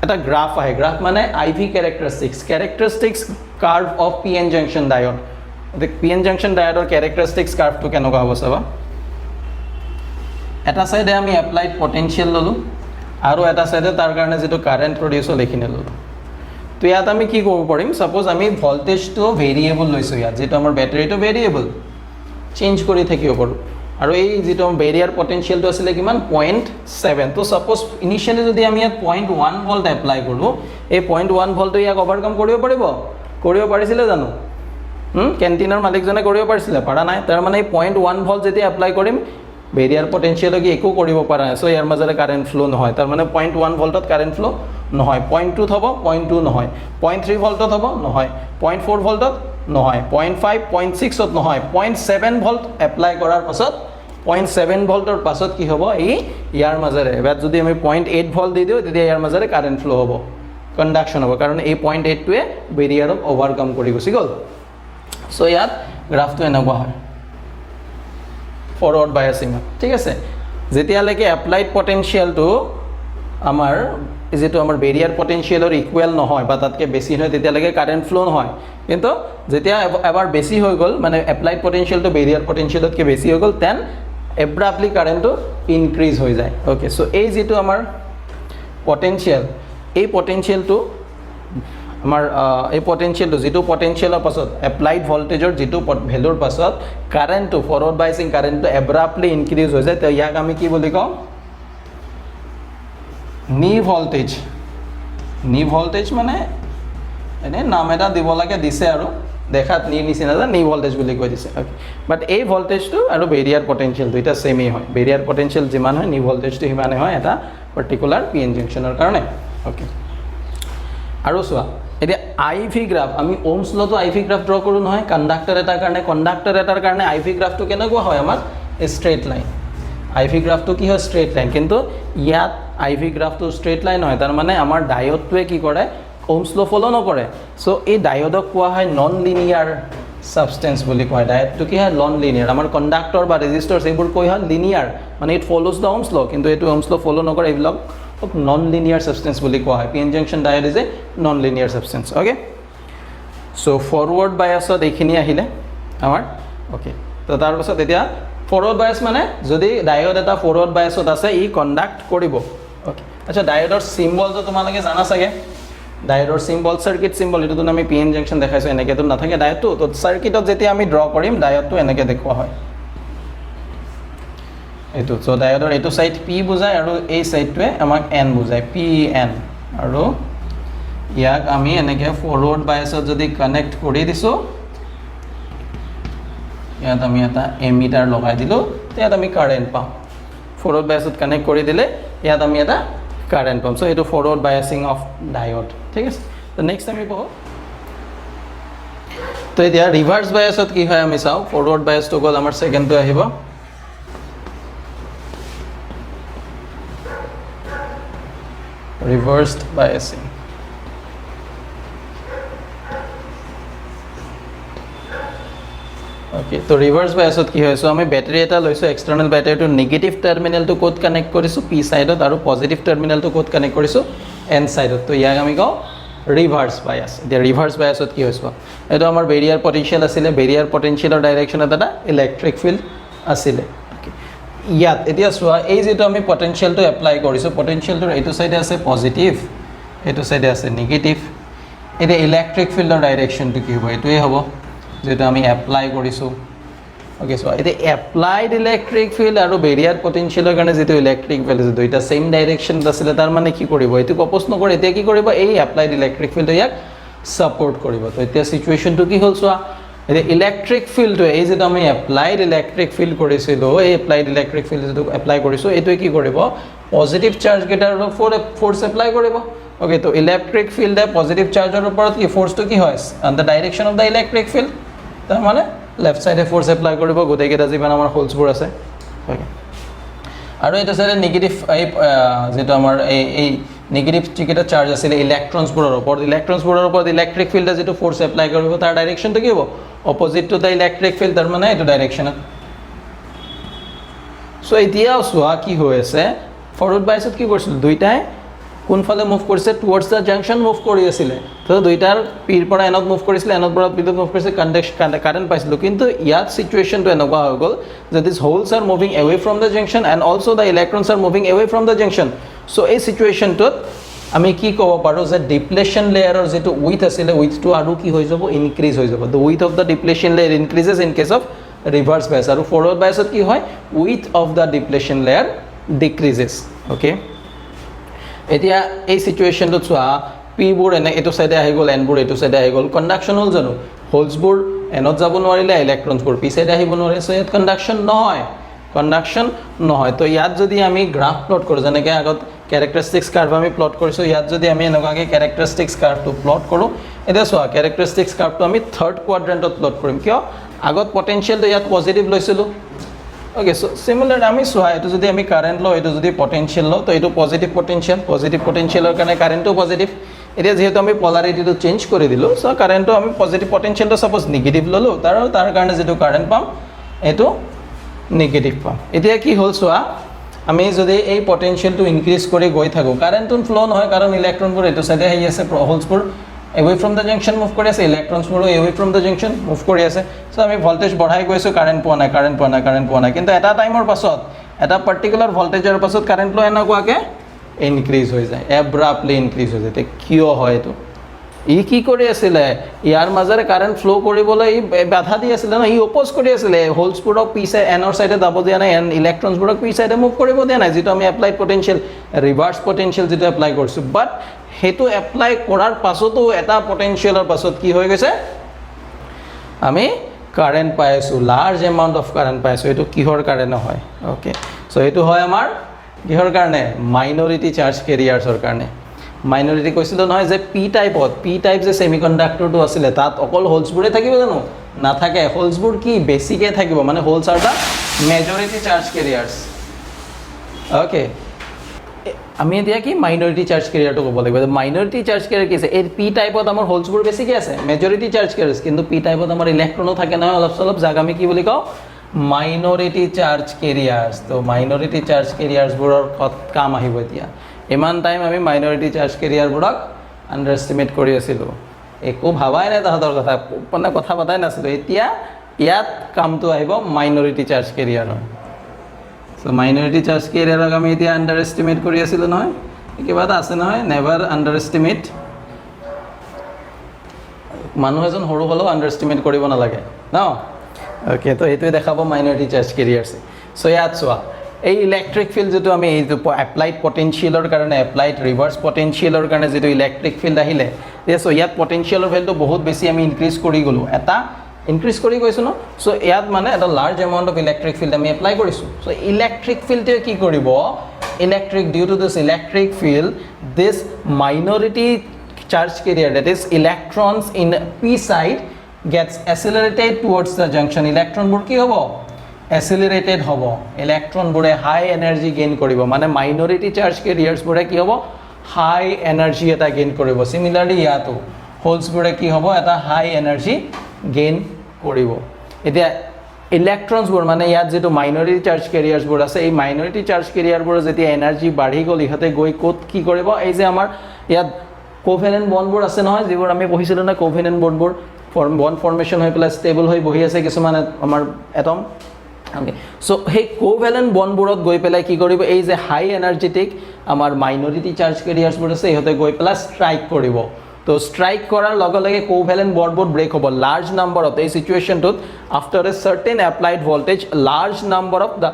এটা গ্ৰাফ আহে গ্ৰাফ মানে IV characteristics curve of PN junction diode PN junction ডায়ডৰ কেৰেক্টাৰিষ্টিক্স কাৰ্ভটো কেনেকুৱা হ'ব চাবা এটা চাইডে আমি এপ্লাইড পটেনচিয়েল ল'লোঁ আৰু এটা চাইডে তাৰ কাৰণে যিটো কাৰেণ্ট প্ৰডিউচ হ'ল এইখিনি ল'লোঁ তো ইয়াত আমি কি কৰিব পাৰিম ছাপ'জ আমি ভল্টেজটো ভেৰিয়েবল লৈছোঁ ইয়াত যিটো আমাৰ বেটাৰীটো ভেৰিয়েবল চেঞ্জ কৰি থাকিব পাৰোঁ আৰু এই যিটো বেৰিয়াৰ পটেনচিয়েলটো আছিলে কিমান 0.7 তো ছাপ'জ ইনিচিয়েলি যদি আমি ইয়াত 0.1 ভল্ট এপ্লাই কৰোঁ এই 0.1 ভল্টটো ইয়াক অভাৰকাম কৰিব পাৰিছিলে জানো কেণ্টিনৰ মালিকজনে কৰিব পাৰিছিলে পাৰা নাই তাৰ মানে এই 0.1 ভল্ট যেতিয়া এপ্লাই কৰিম বেৰিয়াৰ পটেনচিয়েলক একো কৰিব পৰা নাই, চ' ইয়াৰ মাজেৰে কাৰেণ্ট ফ্ল' নহয়, তাৰমানে 0.1 ভল্টত কাৰেণ্ট ফ্ল' নহয়, 0.2 হ'ব 0.2 নহয়, 0.3 ভল্টত হ'ব নহয়, 0.4 ভল্টত নহয়, 0.5 0.6ত নহয়, 0.7 ভল্ট এপ্লাই কৰাৰ পাছত 0.7 ভল্টৰ পাছত কি হ'ব, এই ইয়াৰ মাজেৰে এবাৰ যদি আমি 0.8 ভল্ট দি দিওঁ তেতিয়া ইয়াৰ মাজেৰে কাৰেণ্ট ফ্ল' হ'ব, কণ্ডাকশ্যন হ'ব, কাৰণ এই 0.8টোৱে বেৰিয়াৰক অভাৰকাম কৰি গুচি গ'ল। চ' ইয়াত গ্ৰাফটো এনেকুৱা হয় ফৰৱাৰ্ড বায়াছিঙত, ঠিক আছে। যেতিয়ালৈকে এপ্লাইড পটেনচিয়েলটো আমাৰ যিটো আমাৰ বেৰিয়াৰ পটেনচিয়েলৰ ইকুৱেল নহয় বা তাতকৈ বেছি নহয় তেতিয়ালৈকে কাৰেণ্ট ফ্ল' নহয়, কিন্তু যেতিয়া এবাৰ বেছি হৈ গ'ল মানে এপ্লাইড পটেনচিয়েলটো বেৰিয়াৰ পটেনচিয়েলতকৈ বেছি হৈ গ'ল দেন এব্ৰাপ্টলি কাৰেণ্টটো ইনক্ৰিজ হৈ যায়। অ'কে, চ' এই যিটো আমাৰ পটেনচিয়েল, এই পটেনচিয়েলটো আমাৰ এই পটেনচিয়েলটো যিটো পটেনচিয়েলৰ পাছত এপ্লাইড ভল্টেজৰ যিটো ভেলুৰ পাছত কাৰেণ্টটো ফৰৱাৰ্ড বাইচিং কাৰেণ্টটো এব্ৰাপ্টলি ইনক্ৰিজ হৈ যায়, তেওঁ ইয়াক আমি কি বুলি কওঁ, নি ভল্টেজ। নি ভল্টেজ মানে এনেই নাম এটা দিব লাগে, দিছে আৰু দেখাত নি নিচিনা যে নি ভল্টেজ বুলি কৈ দিছে। অ'কে, বাট এই ভল্টেজটো আৰু বেৰিয়াৰ পটেনচিয়েলটো এটা ছেমেই হয়, বেৰিয়াৰ পটেনচিয়েল যিমান হয় নি ভল্টেজটো সিমানেই হয় এটা পাৰ্টিকুলাৰ পি এন জংচনৰ কাৰণে। অ'কে, আৰু চোৱা এতিয়া আই ভি গ্ৰাফ, আমি ওমছ লতো আই ভি গ্ৰাফ ড্ৰ কৰোঁ নহয় কণ্ডাক্টৰ এটাৰ কাৰণে, কণ্ডাক্টৰ এটাৰ কাৰণে আই ভি গ্ৰাফটো কেনেকুৱা হয় আমাৰ ষ্ট্ৰেইট লাইন, আই ভি গ্ৰাফটো কি হয় ষ্ট্ৰেইট লাইন, কিন্তু ইয়াত আই ভি গ্ৰাফটো ষ্ট্ৰেইট লাইন হয়, তাৰমানে আমাৰ ডায়ডটোৱে কি কৰে ওমছ ল' ফ'ল' নকৰে। চ' এই ডায়ডক কোৱা হয় নন লিনিয়াৰ ছাবষ্টেঞ্চ বুলি কোৱা হয়, ডায়ডটো কি হয় নন লিনিয়াৰ, আমাৰ কণ্ডাক্টৰ বা ৰেজিষ্টাৰ্ছ এইবোৰ কৈ হয় লিনিয়াৰ, মানে ইট ফ'ল'জ দ্য ওমছ ল', কিন্তু এইটো ওমছ ল' ফ'ল' নকৰে, এইবিলাক নন লিনিয়াৰ ছাবষ্টেঞ্চ বুলি কোৱা হয়। P N junction diode is a non linear substance. Okay, so' forward বায়াছত এইখিনি আহিলে আমাৰ। অ'কে, তো তাৰপাছত এতিয়া ফৰৱাৰ্ড বায়াছ মানে যদি ডায়ড এটা ফৰৱাৰ্ড বায়াছত আছে ই কণ্ডাক্ট কৰিব। অ'কে, আচ্ছা ডায়ডৰ চিম্বলটো তোমালোকে জানা চাগে, ডায়ডৰ চিম্বল চাৰ্কিট চিম্বল, এইটোতো আমি পি এন জংচন দেখাইছোঁ, এনেকৈতো নাথাকে ডায়ডটো, তো চাৰ্কিটত যেতিয়া আমি ড্ৰ কৰিম ডায়ডটো এনেকৈ দেখুওৱা হয় এইটো। চ' ডায়ডৰ এইটো ছাইড পি বুজায় আৰু এই ছাইডটোৱে আমাক এন বুজায়, পি এন, আৰু ইয়াক আমি এনেকৈ ফৰৱাৰ্ড বায়াছত যদি কানেক্ট কৰি দিছোঁ, ইয়াত আমি এটা এমিটাৰ লগাই দিলোঁ, ইয়াত আমি কাৰেণ্ট পাম, ফৰৱাৰ্ড বায়াছত কানেক্ট কৰি দিলে ইয়াত আমি এটা কাৰেণ্ট পাম। চ' এইটো ফৰৱাৰ্ড বায়াছিং অফ ডায়ড, ঠিক আছে। তো নেক্সট আমি পঢ়োঁ, তো এতিয়া ৰিভাৰ্ছ বায়াছত কি হয় আমি চাওঁ, ফৰৱাৰ্ড বায়াছটো গ'ল আমাৰ ছেকেণ্ডটো আহিব, reversed biasing. Okay, তো ৰিভাৰ্ছ বায়াছত কি হয়, চ' আমি বেটাৰী এটা লৈছোঁ, এক্সটাৰ্নেল বেটাৰীটো নিগেটিভ টাৰ্মিনেলটো ক'ত কানেক্ট কৰিছোঁ পি ছাইডত, আৰু পজিটিভ টাৰ্মিনেলটো ক'ত কানেক্ট কৰিছোঁ এন ছাইডত, তো ইয়াক আমি কওঁ ৰিভাৰ্ছ বায়াছ। এতিয়া ৰিভাৰ্ছ বায়াছত কি হৈছে, এইটো আমাৰ বেৰিয়াৰ পটেনচিয়েল আছিলে, বেৰিয়াৰ পটেনচিয়েলৰ ডাইৰেকশ্যনত এটা ইলেক্ট্ৰিক ফিল্ড আছিলে। ইয়াত এতিয়া চোৱা এই যিটো আমি পটেনচিয়েলটো এপ্লাই কৰিছোঁ, পটেনচিয়েলটোৰ এইটো চাইডে আছে পজিটিভ, এইটো চাইডে আছে নিগেটিভ, এতিয়া ইলেক্ট্ৰিক ফিল্ডৰ ডাইৰেকশ্যনটো কি হ'ব, এইটোৱে হ'ব যিটো আমি এপ্লাই কৰিছোঁ। অ'কে, চোৱা এতিয়া এপ্লাইড ইলেক্ট্ৰিক ফিল্ড আৰু বেৰিয়াৰ পটেনচিয়েলৰ কাৰণে যিটো ইলেক্ট্ৰিক ফিল্ড আছে দুইটা ছেইম ডাইৰেকশ্যনত আছিলে, তাৰ মানে কি কৰিব, এইটোক অপ'জ নকৰে, এতিয়া কি কৰিব, এই এপ্লাইড ইলেক্ট্ৰিক ফিল্ডে ইয়াক ছাপৰ্ট কৰিব। তো এতিয়া চিটুৱেশ্যনটো কি হ'ল চোৱা, এতিয়া ইলেক্ট্ৰিক ফিল্ডটোৱে এই যিটো আমি এপ্লাইড ইলেক্ট্ৰিক ফিল্ড কৰিছিলোঁ, এই এপ্লাইড ইলেক্ট্ৰিক ফিল্ড যিটো এপ্লাই কৰিছোঁ এইটোৱে কি কৰিব, পজিটিভ চাৰ্জকেইটাৰ ফ'ৰ্চ এপ্লাই কৰিব। অ'কে, তো ইলেক্ট্ৰিক ফিল্ডে পজিটিভ চাৰ্জৰ ওপৰত কি ফ'ৰ্চটো কি হয়, on the direction of the electric field, তাৰমানে লেফ্ট চাইডে ফ'ৰ্চ এপ্লাই কৰিব গোটেইকেইটা যিমান আমাৰ হোলছবোৰ আছে। অ'কে, আৰু এইটো চাইডে নিগেটিভ এই যিটো আমাৰ এই নিগেটিভ যিকেইটা চাৰ্জ আছিলে ইলেক্ট্ৰনছবোৰৰ ওপৰত, ইলেক্ট্ৰনছবোৰৰ ওপৰত ইলেক্ট্ৰিক ফিল্ডে যিটো ফ'ৰ্চ এপ্লাই কৰিব তাৰ ডাইৰেকশ্যনটো কি হ'ব, opposite to the electric field, তাৰমানে এইটো ডাইৰেকশ্যনত। চ' এতিয়াও চোৱা কি হৈ আছে, ফৰৱাৰ্ড বায়াছত কি কৰিছিল, দুইটাই কোনফালে মুভ কৰিছে, টুৱাৰ্ডছ দ্য জাংচন মুভ কৰি আছিলে, তো দুইটাৰ পিৰ পৰা এনত মুভ কৰিছিলে, এনত পৰা পিত মুভ কৰিছে, কাৰেণ্ট পাইছিলোঁ, কিন্তু ইয়াত চিটুৱেশ্যনটো এনেকুৱা হৈ গ'ল যে this holes are moving away from the junction and also' the electrons are moving away from the junction. So' এই চিটুৱেশ্যনটোত আমি কি ক'ব পাৰোঁ যে ডিপ্লেশ্যন লেয়াৰৰ যিটো উইথ আছিলে, উইথটো আৰু কি হৈ যাব, ইনক্ৰিজ হৈ যাব। The width of the depletion layer increases in case of reverse bias, আৰু ফৰৱাৰ্ড বায়াছত কি হয়, width of the depletion layer decreases. Okay, এতিয়া এই চিটুৱেশ্যনটোত চোৱা পিবোৰ এনে এইটো চাইডে আহি গ'ল, এনবোৰ এইটো চাইডে আহি গ'ল, কণ্ডাকশ্যন হ'ল জানো, হোলছবোৰ এনত যাব নোৱাৰিলে, ইলেক্ট্ৰনছবোৰ পি চাইডে আহিব নোৱাৰে, চ' ইয়াত কণ্ডাকশ্যন নহয়, কণ্ডাকশ্যন নহয় তো ইয়াত যদি আমি গ্ৰাফ প্লট কৰোঁ যেনেকৈ আগত কেৰেক্টাৰিষ্টিক্স কাৰ্ভ আমি প্লট কৰিছোঁ ইয়াত যদি আমি এনেকুৱাকৈ কেৰেক্টাৰিষ্টিক্স কাৰ্ভটো প্লট কৰোঁ এতিয়া চোৱা কেৰেক্টাৰিষ্টিক্স কাৰ্ভটো আমি থাৰ্ড কোৱাড্ৰেণ্টত প্লট কৰিম কিয় আগত পটেনচিয়েলটো ইয়াত পজিটিভ লৈছিলোঁ ওকে সো সিমিলাৰ আমি চোৱা এইটো যদি আমি কাৰেণ্ট লওঁ এইটো যদি পটেনচিয়েল লওঁ তো এইটো পজিটিভ পটেনচিয়েলৰ কাৰণে কাৰেণ্টটো পজিটিভ এতিয়া যেহেতু আমি পলাৰিটিটো চেঞ্জ কৰি দিলোঁ সো কাৰেণ্টটো আমি পজিটিভ পটেনচিয়েলটো সাপোজ নিগেটিভ ল'লোঁ তাৰ কাৰণে যেটো কাৰেণ্ট পাম এইটো নিগেটিভ পাম এতিয়া কি হ'ল চোৱা আমি যদি এই পটেনচিয়েলটো ইনক্ৰিজ কৰি গৈ থাকোঁ কাৰেণ্টটো ফ্লো নহয় কাৰণ ইলেক্ট্ৰনবোৰ এইটো সাইডে আহি আছে হোলছবোৰ away from the junction move কৰি আছে ইলেক্ট্ৰনছবোৰো away from the junction move কৰি আছে সো আমি ভোল্টেজ বঢ়াই গৈছো কাৰেণ্ট পোৱা নাই কিন্তু এটা টাইমৰ পাছত এটা পাৰ্টিকুলাৰ ভোল্টেজৰ পাছত কাৰেণ্ট ফ্লো এনেকুৱাকৈ ইনক্ৰিজ হৈ যায় এব্ৰাপ্টলি ইনক্ৰিজ হৈ যায় কিয় হয় এইটো ই কি কৰি আছিলে ইয়াৰ মাজেৰে কাৰেণ্ট ফ্লো কৰিবলৈ ই বাধা দি আছিলে ন ই অপ'জ কৰি আছিলে হোলছবোৰক পি চাইড এনৰ চাইডে যাব দিয়া নাই এণ্ড ইলেক্ট্ৰনছবোৰক পি চাইডে মুভ কৰিব দিয়া নাই যিটো আমি এপ্লাইড পটেনচিয়েল ৰিভাৰ্ছ পটেনচিয়েল যিটো এপ্লাই কৰিছোঁ বাট সেইটো এপ্লাই কৰাৰ পাছতো এটা পটেনচিয়েলৰ পাছত কি হৈ গৈছে আমি কাৰেণ্ট পাই আছোঁ লাৰ্জ এমাউণ্ট অফ কাৰেণ্ট পাই আছোঁ এইটো কিহৰ কাৰণে হয় ওকে সো এইটো হয় আমাৰ কিহৰ কাৰণে মাইনৰিটি চাৰ্জ কেৰিয়াৰ্ছৰ কাৰণে মাইনৰিটি কৈছিলোঁ নহয় যে পি টাইপ যে ছেমিকণ্ডাক্টৰটো আছিলে তাত অকল হোলছবোৰে থাকিব জানো নাথাকে হোলছবোৰ কি বেছিকৈ থাকিব মানে holes are the majority charge carriers okay আমি এতিয়া কি মাইনৰিটি চাৰ্জ কেৰিয়াৰটো ক'ব লাগিব মাইনৰিটি চাৰ্জ কেৰিয়াৰ কি আছে এই পি টাইপত আমাৰ হোলছবোৰ বেছিকৈ আছে মেজৰিটি চাৰ্জ কেৰিয়াৰ্ছ কিন্তু পি টাইপত আমাৰ ইলেক্ট্ৰনো থাকে নহয় অলপ চলপ যাক আমি কি বুলি কওঁ মাইনৰিটি চাৰ্জ কেৰিয়াৰ্ছ তো মাইনৰিটি চাৰ্জ কেৰিয়াৰ্ছবোৰৰ কাম আহিব এতিয়া ইমান টাইম আমি মাইনৰিটি চাৰ্জ কেৰিয়াৰবোৰক আণ্ডাৰ এষ্টিমেট কৰি আছিলোঁ একো ভাবাই নাই তাহাঁতৰ কথা মানে কথা পতাই নাছিলোঁ এতিয়া ইয়াত কামটো আহিব মাইনৰিটি চাৰ্জ কেৰিয়াৰৰ সো মাইনৰিটি চাৰ্জ কেৰিয়াৰক আমি এতিয়া আণ্ডাৰ এষ্টিমেট কৰি আছিলোঁ নহয় কিবা এটা আছে নহয় নেভাৰ আণ্ডাৰ এষ্টিমেট মানুহ এজন সৰু হ'লেও আণ্ডাৰ এষ্টিমেট কৰিব নালাগে ন ওকে তো এইটোৱে দেখাব মাইনৰিটি চাৰ্জ কেৰিয়াৰ্ছে সো ইয়াত চোৱা এই ইলেক্ট্ৰিক ফিল্ড যিটো আমি এইটো এপ্লাইড পটেনচিয়েলৰ কাৰণে এপ্লাইড ৰিভাৰ্ছ পটেনচিয়েলৰ কাৰণে যিটো ইলেক্ট্ৰিক ফিল্ড আহিলে সো ইয়াত পটেনচিয়েলৰ ভেলুটো বহুত বেছি আমি ইনক্ৰিজ কৰি গ'লোঁ এটা ইনক্ৰিজ কৰি গৈছোঁ ন সো ইয়াত মানে এটা large amount of electric field আমি এপ্লাই কৰিছোঁ সো ইলেক্ট্ৰিক ফিল্ডটোৱে কি কৰিব due to this electric field this minority charge carrier that is electrons in P side gets accelerated towards the junction ইলেক্ট্ৰনবোৰ কি হ'ব এচিলাৰেটেড হ'ব ইলেক্ট্ৰনবোৰে হাই এনাৰ্জি গেইন কৰিব মানে মাইনৰিটি চাৰ্জ কেৰিয়াৰ্ছবোৰে কি হ'ব হাই এনাৰ্জি এটা গেইন কৰিব চিমিলাৰলি ইয়াতো হোলছবোৰে কি হ'ব এটা হাই এনাৰ্জি গেইন কৰিব এতিয়া ইলেক্ট্ৰনছবোৰ মানে ইয়াত যিটো মাইনৰিটি চাৰ্জ কেৰিয়াৰ্ছবোৰ আছে এই মাইনৰিটি চাৰ্জ কেৰিয়াৰবোৰৰ যেতিয়া এনাৰ্জি বাঢ়ি গ'ল ইহঁতে গৈ ক'ত কি কৰিব এই যে আমাৰ ইয়াত কোভেলেণ্ট বণ্ডবোৰ আছে নহয় যিবোৰ আমি পঢ়িছিলোঁ না কোভেলেণ্ট বণ্ডবোৰ বণ্ড ফৰ্মেশ্যন হৈ পেলাই ষ্টেবল হৈ বহি আছে কিছুমান আমাৰ এটম ওকে সো সেই কোভেলেণ্ট বণ্ডবোৰত গৈ পেলাই কি কৰিব এই যে হাই এনাৰ্জেটিক আমাৰ মাইনৰিটি চাৰ্জ কেৰিয়াৰ্ছবোৰ আছে ইহঁতে গৈ পেলাই ষ্ট্ৰাইক কৰিব তো ষ্ট্ৰাইক কৰাৰ লগে লগে কোভেলেণ্ট বণ্ডবোৰ ব্ৰেক হ'ব লাৰ্জ নাম্বাৰত এই চিটুৱেশ্যনটোত after a certain applied voltage large number of the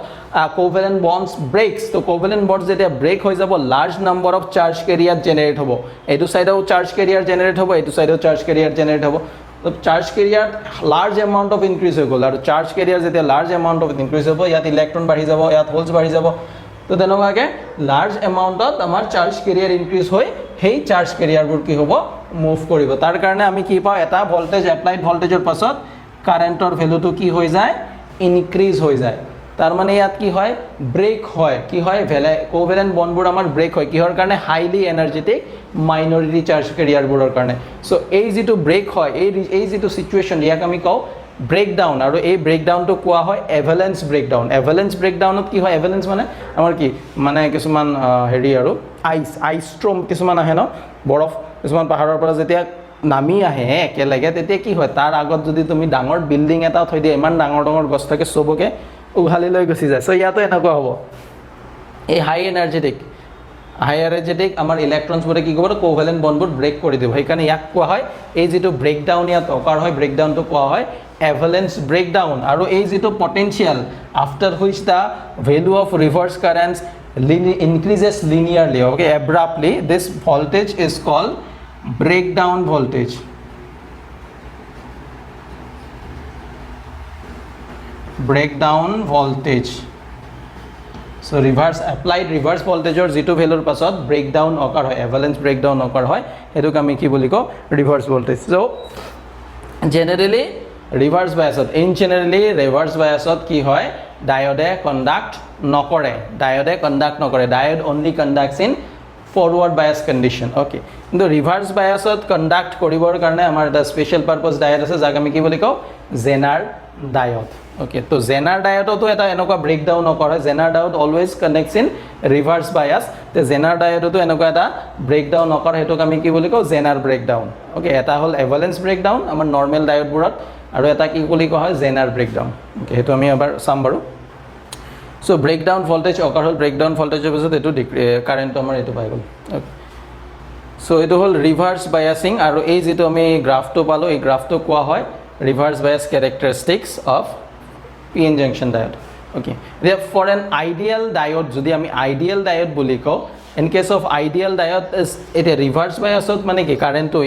covalent bonds breaks তো কোভেলেণ্ট বণ্ড যেতিয়া ব্ৰেক হৈ যাব large number of charge carrier generate হ'ব এইটো ছাইডেও চাৰ্জ কেৰিয়াৰ জেনেৰেট হ'ব এইটো ছাইডেও চাৰ্জ কেৰিয়াৰ জেনেৰেট হ'ব তো charge career large amount of increase হৈ গ'ল আৰু চাৰ্জ কেৰিয়াৰ যেতিয়া লাৰ্জ এমাউণ্ট অফ ইনক্ৰিজ হ'ব ইয়াত ইলেক্ট্ৰন বাঢ়ি যাব ইয়াত হোলছ বাঢ়ি যাব তো তেনেকুৱাকৈ লাৰ্জ এমাউণ্টত আমাৰ চাৰ্জ কেৰিয়াৰ ইনক্ৰিজ হৈ সেই চাৰ্জ কেৰিয়াৰবোৰ কি হ'ব মুভ কৰিব তাৰ কাৰণে আমি কি পাওঁ এটা ভল্টেজ এপ্লাইড ভল্টেজৰ পাছত কাৰেণ্টৰ ভেলুটো কি হৈ যায় ইনক্ৰিজ হৈ যায় তাৰ মানে ইয়াত কি হয় ব্ৰেক হয় কি হয় কোভেলেণ্ট বণ্ডবোৰ আমাৰ ব্ৰেক হয় কিহৰ কাৰণে হাইলি এনাৰ্জেটিক মাইনৰিটি চাৰ্জ কেৰিয়াৰবোৰৰ কাৰণে সো এই যিটো ব্ৰেক হয় এই যিটো চিটুৱেশ্যন ইয়াক আমি কওঁ ব্ৰেকডাউন আৰু এই ব্ৰেকডাউনটো কোৱা হয় এভেলেঞ্চ ব্ৰেকডাউনত কি হয় এভেলেঞ্চ মানে আমাৰ কি মানে কিছুমান হেৰি আৰু আইচ ষ্ট্ৰম কিছুমান আহে ন বৰফ কিছুমান পাহাৰৰ পৰা যেতিয়া নামি আহে একেলগে তেতিয়া কি হয় তাৰ আগত যদি তুমি ডাঙৰ বিল্ডিং এটা থৈ দিয়া ইমান ডাঙৰ গছ থাকে চবকে উঘালি লৈ গুচি যায় সো ইয়াতো এনেকুৱা হ'ব এই হাই এনাৰ্জেটিক আমাৰ ইলেক্ট্ৰনছবোৰে কি কৰিব কোভেলেণ্ট বণ্ডবোৰ ব্ৰেক কৰি দিব সেইকাৰণে ইয়াক কোৱা হয় এই যিটো ব্ৰেকডাউন ইয়াত অকাৰ হয় ব্ৰেকডাউনটো কোৱা হয় এভেলেঞ্চ ব্ৰেকডাউন আৰু এই যিটো potential after which the value of reverse currents increases linearly okay abruptly this voltage is called breakdown voltage breakdown voltage so reverse applied reverse ভোল্টেজৰ যেটো ভ্যালুৰ পাছত ব্ৰেকডাউন অকাৰ হয় এভালেন্স ব্ৰেকডাউন অকাৰ হয় হেতুক আমি কি বুলি কও ৰিভাৰ্স voltage so generally ৰিভাৰ্স বায়াসত in generally ৰিভাৰ্স বায়াসত কি হয় ডায়োডে কন্ডাক্ট নকৰে diode only conducts in forward bias condition okay কিন্তু ৰিভাৰ্স বায়াসত কন্ডাক্ট কৰিবৰ কাৰণে আমাৰ এটা স্পেশাল পাৰপাস ডায়োড আছে যাক আমি কি বুলি কও জেনাৰ ডায়োড ওকে তো জেনাৰ ডায়োডটো এটা এনেকুৱা ব্ৰেকডাউন নকৰে Zener diode always connects in reverse bias তে জেনাৰ ডায়োডটো এনেকুৱা এটা ব্ৰেকডাউন নকৰে হেতুক আমি কি বুলি কও জেনাৰ ব্ৰেকডাউন ওকে এটা হল এভালেন্স ব্ৰেকডাউন আমাৰ নৰ্মেল ডায়োডবোৰত আৰু এটা কি বুলি কোৱা হয় জেনাৰ ব্ৰেকডাউন ওকে হেতু আমি এবাৰ চাম বাৰু So breakdown voltage occur hol breakdown voltage opposite etu current amar etu pai gol okay so etu hol reverse biasing aru ei jetu ami graph to palo ei graph to koa hoy reverse bias characteristics of p-n junction diode okay therefore for an ideal diode jodi ami ideal diode boli ko in case of ideal diode is it a reverse bias ot mane ki current to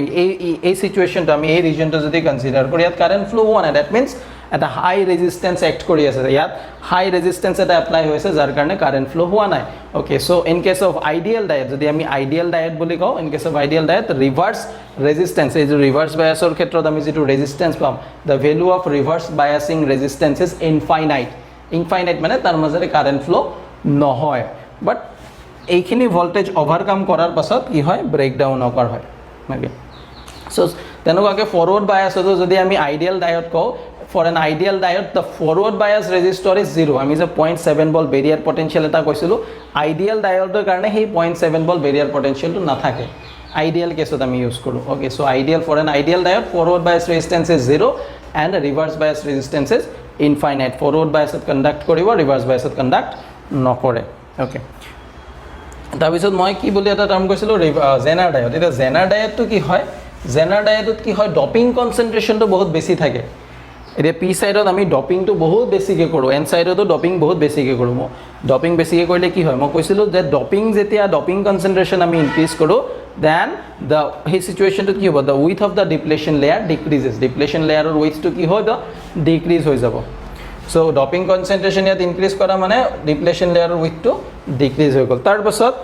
ei situation to ami ei region to jodi consider kori at current flow hone that means at a high resistance act kori ase yat high resistance eta apply hoise jar karone current flow hua nai okay so in case of ideal diode jodi ami ideal diode boli ko in case of ideal diode reverse resistance is reverse bias or khetrot ami jitu resistance pam the value of reverse biasing resistance is infinite mane tar majore current flow no hoy but এইখিনি voltage overcome করার পাছত কি হয় breakdown অকার হয় okay so তেনকাকে forward bias হতো যদি আমি ideal diode কও for an ideal diode the forward bias resistor is 0 আমি যে 0.7 volt barrier potential এটা কইছিলো আইডিয়াল ডায়োডৰ কাৰণে সেই 0.7 volt barrier potential টো না থাকে আইডিয়াল কেছত আমি ইউজ কৰো okay so ideal for an ideal diode forward bias resistance is 0 and reverse bias resistance is infinite forward bias conduct কৰিব reverse bias conduct নকৰে ওকে তাৰপিছত মই কি বুলি এটা টাৰ্ম কৈছিলো জেনাৰ ডায়োড এটা জেনাৰ ডায়োডটো কি হয় জেনাৰ ডায়োডত কি হয় ডপিং কনসেন্ট্রেশনটো বহুত বেছি থাকে এতিয়া পি সাইডত আমি ডপিংটো বহুত বেছিকে কৰো এন সাইডতো ডপিং বহুত বেছিকে কৰো ডপিং বেছিকে কৰিলে কি হয় মই কৈছিলো যে ডপিং যেতিয়া ডপিং কনসেন্ট্ৰেশন আমি ইনক্ৰিজ কৰো দেন the হে সিচুয়েশনটো কি হ'ব the width of the depletion layer decreases depletion layer or width to কি হয় the decrease হৈ যাব so doping concentration ইয়াত increase কৰা মানে depletion layer or width to decrease হৈ গল তাৰ পাছত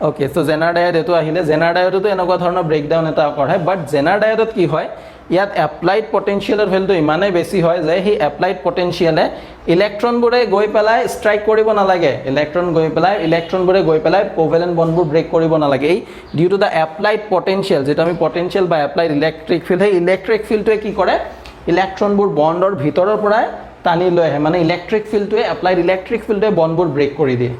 okay so জেনাৰ ডায়োড এটো আহিলে জেনাৰ ডায়োডটো এনেকুৱা ধৰণৰ ব্ৰেকডাউন এটা কৰে বাট জেনাৰ ডায়োডত কি হয় ইয়াত এপ্লাইড পটেনশিয়ালৰ ভ্যালুটো ইমানে বেছি হয় যে হি এপ্লাইড পটেনশিয়ালে ইলেক্ট্ৰনবোৰে গৈ পেলাই স্ট্ৰাইক কৰিব নালাগে ইলেক্ট্ৰনবোৰে গৈ পেলাই কোভেলেন্ট বন্ডবোৰ ব্ৰেক কৰিব নালাগে এই due to the applied potential যেটা আমি পটেনশিয়াল বা এপ্লাইড ইলেক্ট্ৰিক ফিল্ড হে ইলেক্ট্ৰিক ফিল্ডটোৱে কি কৰে ইলেক্ট্ৰনবোৰ বন্ডৰ ভিতৰৰ পৰা টানি লৈ আহে মানে ইলেক্ট্ৰিক ফিল্ডটোৱে এপ্লাইড ইলেক্ট্ৰিক ফিল্ডটোৱে বন্ডবোৰ ব্ৰেক কৰি দিয়ে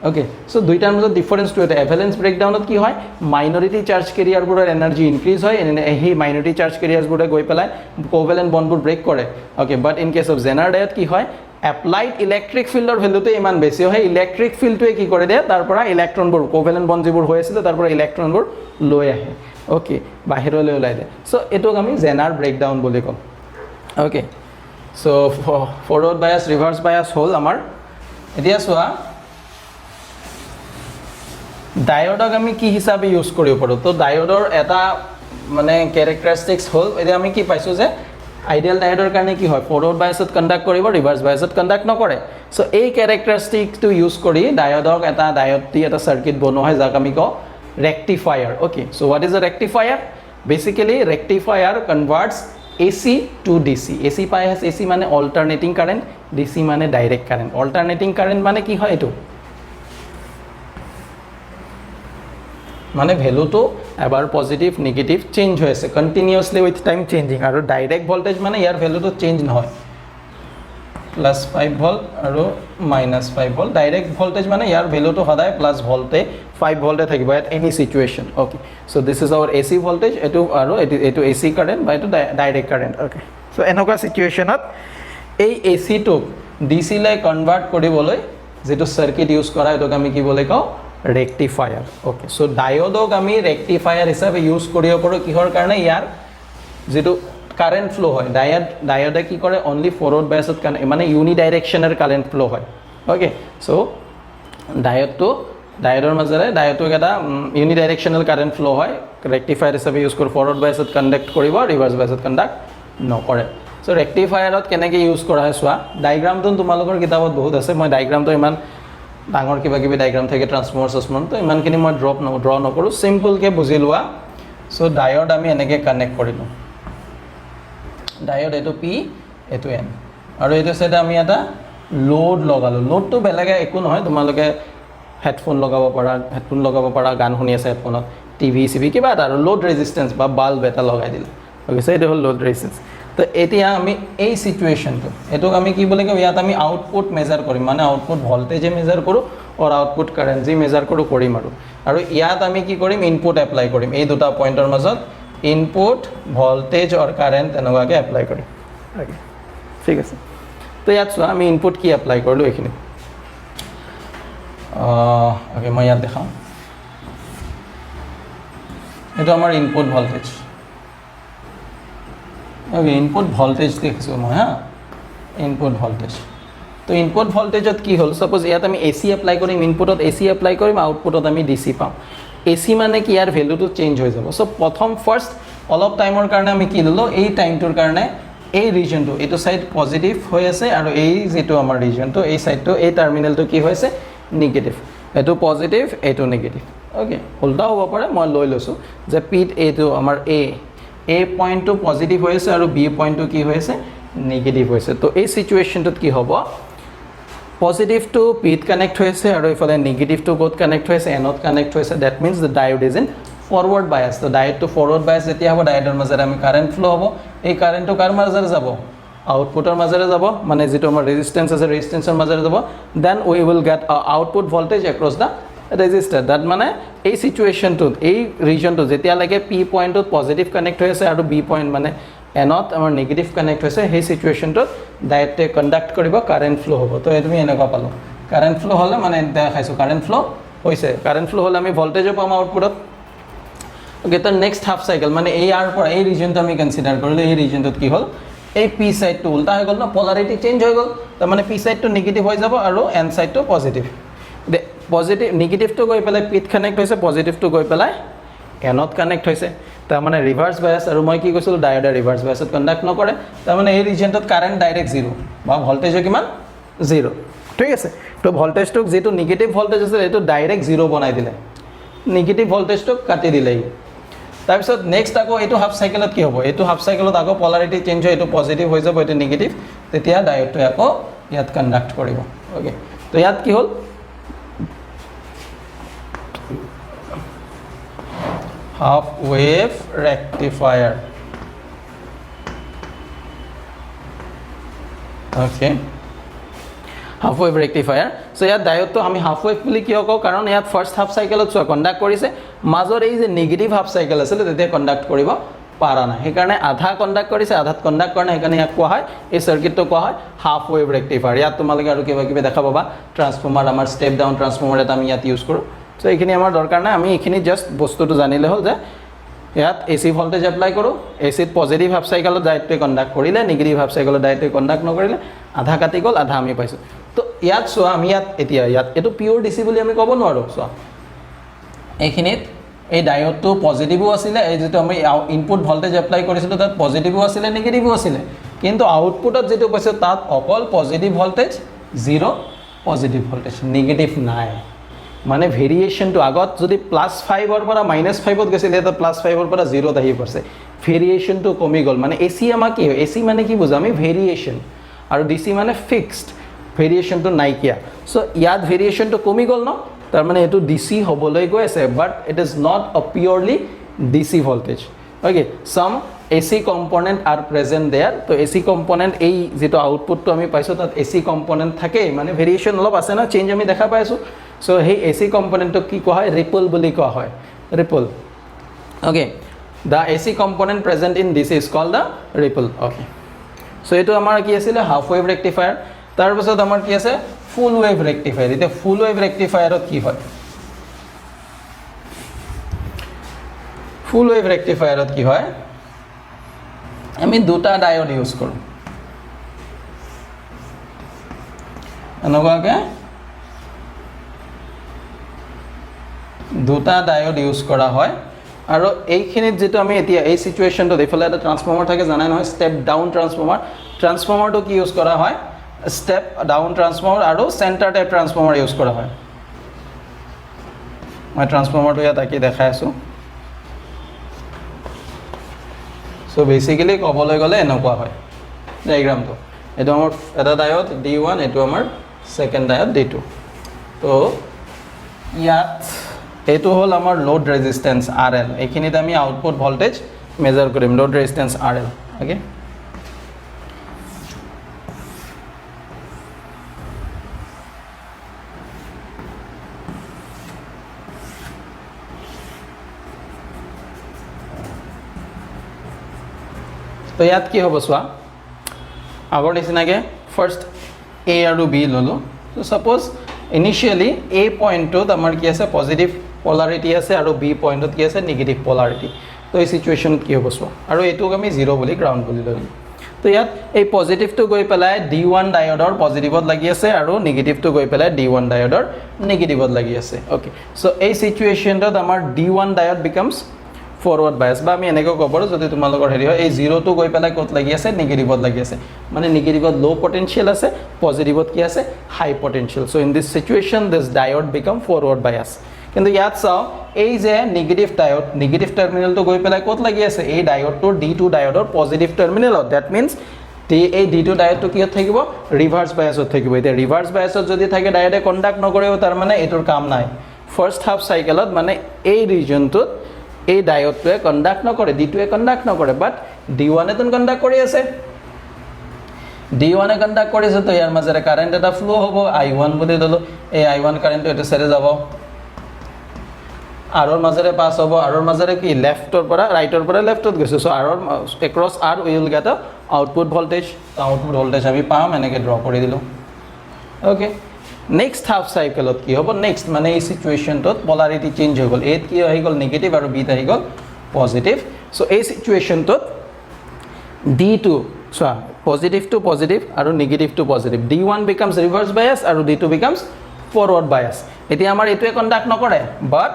okay so দুইটাৰ মাজত ডিফাৰেন্স টু এটা এভালেন্স ব্ৰেকডাউনত কি হয় মাইনৰিটি চাৰ্জ ক্যাৰিয়াৰবোৰৰ এনাৰ্জি ইনক্ৰিজ হয় হে মাইনৰিটি চাৰ্জ ক্যাৰিয়াৰবোৰে গৈ পেলাই কোভেলেন্ট বন্ডবোৰ ব্ৰেক কৰে okay but in case of Jenner diode কি হয় এপ্লাইড ইলেক্ট্ৰিক ফিল্ডৰ ভ্যালুটো ইমান বেছি হয় ইলেক্ট্ৰিক ফিল্ডটোৱে কি কৰে দিয়ে তাৰ পৰা ইলেক্ট্ৰনবোৰ কোভেলেন্ট বন্ড যিবোৰ হৈ আছিল তাৰ পৰা ইলেক্ট্ৰনবোৰ লৈ আহে okay বাহিৰলৈ ওলাই দিয়ে so এটোক আমি জেনাৰ ব্ৰেকডাউন বুলি কম okay so forward bias reverse bias হল আমাৰ এতিয়া চোৱা ডায়োডক আমি কি হিসাবে ইউজ কৰিব পাৰো তো ডায়োডৰ এটা মানে ক্যাৰেক্টাৰিস্টিক্স হল এতিয়া আমি কি পাইছো যে আইডিয়াল ডায়োডৰ কাৰণে কি হয় ফৰৱাৰ্ড বায়াসত কন্ডাক্ট কৰিব ৰিভাৰ্স বায়াসত কন্ডাক্ট নকৰে সো এই ক্যাৰেক্টাৰিস্টিক্সটো ইউজ কৰি ডায়োডক এটা ডায়োডটি এটা সাৰ্কিট বনোৱা হয় যাক আমি কও rectifier okay so what is a rectifier basically rectifier converts AC to DC AC bias AC মানে অল্টারনেটিং কারেন্ট DC মানে ডাইরেক্ট কারেন্ট অল্টারনেটিং কারেন্ট মানে কি হয় এটো মানে ভ্যালুটো এবাৰ পজিটিভ নেগেটিভ চেঞ্জ হৈ আছে কন্টিনিউয়াসলি উইথ টাইম চেঞ্জিং আৰু ডাইৰেক্ট ভোল্টেজ মানে ইয়াৰ ভ্যালুটো চেঞ্জ নহয় +5 ভোল্ট আৰু -5 ভোল্ট ডাইৰেক্ট ভোল্টেজ মানে ইয়াৰ ভ্যালুটো সদায় প্লাস ভোল্টে 5 ভোল্টে থাকিব at any situation okay so this is our AC voltage এটো আৰু এটো AC কাৰেন্ট বা এটো ডাইৰেক্ট কাৰেন্ট ওকে সো এনেকুৱা সিচুয়েশনত এই AC টো DC লে কনভাৰ্ট কৰিবলৈ যেটো সাৰ্কিট ইউজ কৰা এটোক আমি কি বলে কও ৰেক্টিফায়াৰ ওকে সো ডায়োডক আমি ৰেক্টিফায়াৰ হিচাপে ইউজ কৰিব পাৰো কিহৰ কাৰণে ইয়াৰ যেটো কাৰেন্ট ফ্লো হয় ডায়োডে কি কৰে অনলি ফৰওয়াৰ্ড বায়াসত মানে ইউনি ডাইৰেকশনাল কাৰেন্ট ফ্লো হয় ওকে সো ডায়োডৰ মাজৰে ডায়োডক এটা ইউনি ডাইৰেকশনাল কাৰেন্ট ফ্লো হয় ৰেক্টিফায়াৰ হিচাপে ইউজ কৰি ফৰওয়াৰ্ড বায়াসত কন্ডাক্ট কৰিব ৰিভাৰ্স বায়াসত কন্ডাক্ট নকৰে সো ৰেক্টিফায়াৰত কেনেকৈ ইউজ কৰা হয় চোৱা ডায়াগ্ৰামটো তোমালোকৰ কিতাপত বহুত আছে মই ডায়াগ্ৰামটো ইমান ডাঙৰ কিবা কিবি ডায়াগ্ৰাম থাকে ট্ৰান্সফৰ্মাৰ সসমান তো ইমানখিনি মই ড্ৰ নকৰোঁ সিম্পলকৈ বুজি লোৱা সো ডায়োড আমি এনেকৈ কানেক্ট কৰিলোঁ ডায়োড এইটো পি এইটো এন আৰু এইটো সাইডে আমি এটা লোড লগালোঁ লোডটো বেলেগে একো নহয় তোমালোকে হেডফোন লগাব পাৰা গান শুনি আছে হেডফোনত টিভি চিভি কিবা এটা আৰু লোড ৰেজিষ্টেন্স বা বাল্ব এটা লগাই দিলে ওকে সো এইটো হ'ল লোড ৰেজিষ্টেন্স তো এতিয়া আমি এই সিচুৱেশ্যনটো এটোক আমি কি বুলি কওঁ ইয়াত আমি আউটপুট মেজাৰ কৰিম মানে আউটপুট ভোল্টেজ মেজাৰ কৰোঁ আৰু আউটপুট কাৰেন্ট যি মেজাৰ কৰোঁ কৰিম আৰু ইয়াত আমি কি কৰিম ইনপুট এপ্লাই কৰিম এই দুটা পইণ্টৰ মাজত ইনপুট ভোল্টেজ আৰু কাৰেন্ট এনেকুৱাকৈ এপ্লাই কৰিম ওকে ঠিক আছে তো ইয়াত চোৱা আমি ইনপুট কি এপ্লাই কৰিলোঁ এইখিনি ওকে মই ইয়াত দেখাওঁ এইটো আমাৰ input voltage okay input voltage দেখিছোঁ মই হা ইনপুট ভোল্টেজ তো ইনপুট ভোল্টেজত কি হ'ল সাপোজ ইয়াত আমি এসি এপ্লাই কৰিম ইনপুটত এসি এপ্লাই কৰিম আউটপুটত আমি ডিসি পাম এসি মানে কি ইয়াৰ ভ্যালুটো চেঞ্জ হৈ যাব সো প্ৰথম ফাৰ্স্ট অলপ টাইমৰ কাৰণে আমি কি ললো এই টাইমটোৰ কাৰণে এই ৰিজনটো এইটো সাইড পজিটিভ হৈ আছে আৰু এই যেটো আমাৰ ৰিজনটো এই সাইডটো এই টাৰ্মিনালটো কি হৈছে নেগেটিভ এটো পজিটিভ এটো নেগেটিভ ওকে উল্টা হ'ব পাৰে মই লৈ লৈছো যে পিট এইটো আমাৰ এ পইণ্টটো পজিটিভ হৈ আছে আৰু বি পইণ্টটো কি হৈ আছে নেগেটিভ হৈছে তো এই সিচুৱেশ্যনটোত কি হ'ব পজিটিভ টু পিট কানেক্ট হৈ আছে আৰু ইফালে নেগেটিভ টু ক'ত কানেক্ট হৈ আছে এনত কানেক্ট হৈছে that means the diode is in forward bias তো ডায়োড টু ফৰৱাৰ্ড বায়াস যেতিয়া হ'ব ডায়োডৰ মাজেৰে আমি কাৰেন্ট ফ্লো হ'ব এই কাৰেন্টটো কাৰ মাজেৰে যাব আউটপুটৰ মাজেৰে যাব মানে যেটো আমাৰ ৰেজিষ্টেন্স আছে ৰেজিষ্টেন্সৰ মাজেৰে যাব then we will get output voltage across the resistor that মানে এই সিচুৱেশ্যনটোত এই ৰিজনটো যেতিয়া লাগে পি পইণ্টত পজিটিভ কানেক্ট হৈ আছে আৰু বি পইণ্ট মানে এনত আমাৰ নেগেটিভ কানেক্ট হৈছে সেই সিচুৱেশ্যনটোত ডায়োডে কণ্ডাক্ট কৰিব কাৰেন্ট ফ্লো হ'ব তো তুমি এনেকুৱা পালো কাৰেন্ট ফ্লো হ'লে মানে দেখাইছো কাৰেন্ট ফ্লো হৈছে কাৰেন্ট ফ্লো হ'লে আমি ভোল্টেজও পাম আউটপুটত ওকে তো নেক্সট হাফ সাইকেল মানে এই আৰ পৰা এই ৰিজনটো আমি কনসিডাৰ কৰিলে এই ৰিজনটোত কি হ'ল এই পি সাইডটো উল্টা হৈ গ'ল না পোলাৰিটি চেঞ্জ হৈ গ'ল তাৰ মানে পি সাইডটো নেগেটিভ হৈ যাব আৰু এন সাইডটো পজিটিভ পজিটিভ নেগেটিভটো গৈ পেলাই পিট কানেক্ট হৈছে পজিটিভটো গৈ পেলাই এনত কানেক্ট হৈছে তাৰ মানে ৰিভাৰ্স বায়াস আৰু মই কি কৈছিলো ডায়োডে ৰিভাৰ্স বায়াসত কণ্ডাক্ট নকৰে তাৰ মানে এই ৰিজনটোত কাৰেন্ট ডাইৰেক্ট জিৰো বা ভোল্টেজো কিমান জিৰো ঠিক আছে তো ভোল্টেজটো যেটো নেগেটিভ ভোল্টেজ আছে এটো ডাইৰেক্ট জিৰো বনাই দিলে নেগেটিভ ভোল্টেজটো কাটি দিলে তাৰপিছত নেক্সট আকৌ এটো হাফ সাইকেলত কি হ'ব এটো হাফ সাইকেলত আকৌ পোলাৰিটি চেঞ্জ হয় এটো পজিটিভ হৈ যাব এটো নেগেটিভ তেতিয়া ডায়োডটো আকৌ ইয়াত কণ্ডাক্ট কৰিব ওকে তো ইয়াত কি হ'ল half wave rectifier okay half wave rectifier so ইয়াত ডায়োডটো আমি হাফ ওয়েভ বুলি কিয় কওঁ কাৰণ ইয়াত ফাৰ্স্ট হাফ সাইকেলত চোৱা কণ্ডাক্ট কৰিছে মাজৰ এই যে নেগেটিভ হাফ সাইকেল আছিল তেতিয়া কণ্ডাক্ট কৰিব পাৰা নাই সেইকাৰণে আধা কণ্ডাক্ট কৰিছে আধাত কণ্ডাক্ট কৰা নাই সেইকাৰণে ইয়াক কোৱা হয় এই সাৰ্কিটটো কোৱা হয় হাফ ওয়েভ ৰেক্টিফায়াৰ ইয়াত তোমালোকে আৰু কিবা কিবি দেখা পাবা ট্ৰান্সফৰ্মাৰ আমাৰ ষ্টেপ ডাউন ট্ৰান্সফৰ্মাৰ এটা আমি ইয়াত ইউজ কৰোঁ সো এইখিনি আমাৰ দৰকাৰ নাই আমি এইখিনি জাস্ট বস্তুটো জানিলে হ'ল যে ইয়াত এসি ভোল্টেজ এপ্লাই কৰোঁ এসিত পজিটিভ হাফ সাইকেলত ডাইৰেক্টলি কণ্ডাক্ট কৰিলে নেগেটিভ হাফ সাইকেলত ডাইৰেক্টলি কণ্ডাক্ট নকৰিলে আধা কাটি গ'ল আধা আমি পাইছোঁ তো ইয়াত চোৱা আমি এতিয়া এইটো পিওৰ ডিসি বুলি আমি ক'ব নোৱাৰোঁ চোৱা এইখিনিত এই ডায়োডটো পজিটিভো আছিলে এই যেটো আমি ইনপুট ভোল্টেজ এপ্লাই কৰিছিলোঁ তাত পজিটিভো আছিলে নেগেটিভো আছিলে কিন্তু আউটপুটত যেটো পাইছোঁ তাত অকল positive voltage zero positive voltage negative নাই মানে ভেৰিয়েশনটো আগত যদি +5 ৰ পৰা -5 ত গৈছিল এটা +5 ৰ পৰা 0 ত আহি পৰছে ভেৰিয়েশনটো কমি গ'ল মানে এসি আমা কি হয় এসি মানে কি বুঝা আমি ভেৰিয়েশন আৰু ডিসি মানে ফিক্সড ভেৰিয়েশনটো নাইকিয়া সো ইয়াত ভেৰিয়েশনটো কমি গ'ল ন তাৰ মানে এটো ডিসি হ'বলৈ গৈ আছে but it is not a purely DC voltage okay some AC component are present there তো এসি কম্পোনেন্ট এই যেটো আউটপুটটো আমি পাইছো তাত এসি কম্পোনেন্ট থাকে মানে ভেরিয়েশন অলপ আছে না চেঞ্জ আমি দেখা পাইছো সো হে এসি কম্পোনেন্টটো কি কোৱা হয় ৰিপল বুলি কোৱা হয় ripple okay the AC component present in this is called the ripple okay so eto amar ki asile half wave rectifier tar pasot amar ki ase full wave rectifier ite full wave rectifier ot ki hoy full wave rectifier ot ki hoy ami duta diode use koru anoga ke duta diode use kora hoy আৰু এইখিনিত যেটো আমি এতিয়া এই সিচুৱেশনটো দেফালে এটা transformer থাকে জানাই নহয় স্টেপ ডাউন ট্ৰান্সফৰ্মাৰটো কি ইউজ কৰা হয় ষ্টেপ ডাউন ট্ৰান্সফৰ্মাৰ আৰু চেণ্টাৰ টাইপ ট্ৰান্সফৰ্মাৰ ইউজ কৰা হয় মই ট্ৰান্সফৰ্মাৰটো ইয়াত আঁকি দেখাই আছোঁ সো বেসিক্যালি ক'বলৈ গ'লে এনেকুৱা হয় ডায়াগ্ৰামটো এইটো আমাৰ এটা ডায়োড D1 এইটো আমাৰ সেকেন্ড ডায়োড D2 তো ইয়াত এইটো হ'ল আমাৰ লোড ৰেজিস্ট্যান্স RL এইখিনিত আমি আউটপুট ভোল্টেজ মেজাৰ কৰিম লোড ৰেজিস্ট্যান্স RL ওকে তো ইয়াত কি হ'ব চোৱা আগৰ নিচিনাকৈ ফাৰ্ষ্ট A আৰু B ললো তো সাপোজ ইনিশিয়ালি A পয়েন্টত আমাৰ কি আছে পজিটিভ পোলাৰিটি আছে আৰু B পয়েন্টত কি আছে নেগেটিভ পোলাৰিটি তো এই সিচুৱেশ্যনত কি হ'ব চোৱা আৰু এইটোক আমি 0 বুলি গ্ৰাউণ্ড বুলি ললো তো ইয়াত এই পজিটিভটো গৈ পেলাই D1 ডায়োডৰ পজিটিভত লাগি আছে আৰু নেগেটিভটো গৈ পেলাই D1 ডায়োডৰ নেগেটিভত লাগি আছে ওকে সো এই সিচুৱেশ্যনত আমাৰ D1 diode becomes forward bias বা আমি এনেকৈ ক'ব পাৰোঁ যদি তোমালোকৰ হেৰি হয় এই 0 টো গৈ পেলাই ক'ত লাগি আছে নেগেটিভত লাগি আছে মানে নেগেটিভত লো পটেনশিয়াল আছে পজিটিভত কি আছে high potential so in this situation this diode become forward bias কিন্তু ইয়াত চাও এই যে নেগেটিভ ডায়োড নেগেটিভ টাৰ্মিনেলটো গৈ পেলাই ক'ত লাগি আছে এই ডায়োডটোৰ D2 ডায়োডৰ পজিটিভ টাৰ্মিনেলত দ্যাট মিন্স এই D2 ডায়োডটো কিহত থাকিব ৰিভাৰ্স বায়াসত থাকিব এতিয়া ৰিভাৰ্স বায়াসত যদি থাকে ডায়োডে কন্ডাক্ট নকৰেও তাৰ মানে এটোৰ কাম নাই ফাৰ্স্ট হাফ সাইকেলত মানে এই ৰিজনটোত এই ডায়োডটোৱে কন্ডাক্ট নকৰে D2য়ে কন্ডাক্ট নকৰে বাট D1 এ তন কন্ডাক্ট কৰি আছে D1 এ কন্ডাক্ট কৰিছে তো ইয়াৰ মাজেৰে কারেন্ট এটা ফ্লো হ'ব I1 বুলি দলো এই I1 কারেন্ট এটা সাইডে যাব আৰৰ মাজেৰে পাস হ'ব আৰৰ মাজেৰে কি লেফটৰ পৰা ৰাইটৰ পৰা লেফটত গৈছে সো আৰৰ across R we will get আ আউটপুট ভোল্টেজ আমি পাম এনেকৈ ড্ৰ কৰি দিলো ওকে নেক্সট হাফ সাইকেলত কি হ'ব নেক্সট মানে এই সিচুৱেশ্যনটোত পোলাৰিটি চেঞ্জ হৈ গ'ল এত কি হৈ গ'ল নেগেটিভ আৰু বিত আহি গ'ল পজিটিভ সো এই সিচুৱেশ্যনটোত D2 সো পজিটিভ টু পজিটিভ আৰু negative to positive D1 becomes reverse bias আৰু D2 becomes forward bias এতিয়া আমাৰ এটোৱে কন্ডাক্ট নকৰে বাট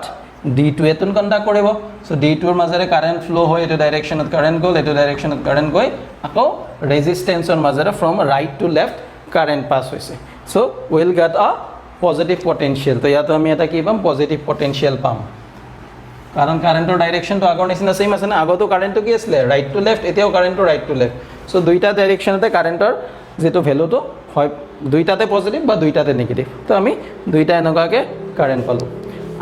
D2 এতন কন্ডাক্ট কৰিব সো D2 ৰ মাজেৰে কাৰেন্ট ফ্লো হয় এটো ডাইৰেকশনত কাৰেন্ট গ'ল এটো ডাইৰেকশনত কাৰেন্ট গৈ আকৌ ৰেজিস্ট্যান্সৰ মাজেৰে from right to left current pass হৈছে so will get a positive potential তো ইয়াতো আমি এটা কি পাম পজিটিভ পটেনশিয়াল পাম কাৰণ কাৰেন্টৰ ডাইৰেকশনটো আগৰ নিচিনা সেম আছে না আগতো কাৰেন্টটো কি আছিল ৰাইট টু লেফট এতিয়াও কাৰেন্টটো ৰাইট টু লেফট সো দুইটা ডাইৰেকশনতে কাৰেন্টৰ যেটো ভ্যালুটো হয় দুইটাতে পজিটিভ বা দুইটাতে নেগেটিভ তো আমি দুইটা এনেকুৱাকে কাৰেন্ট পালো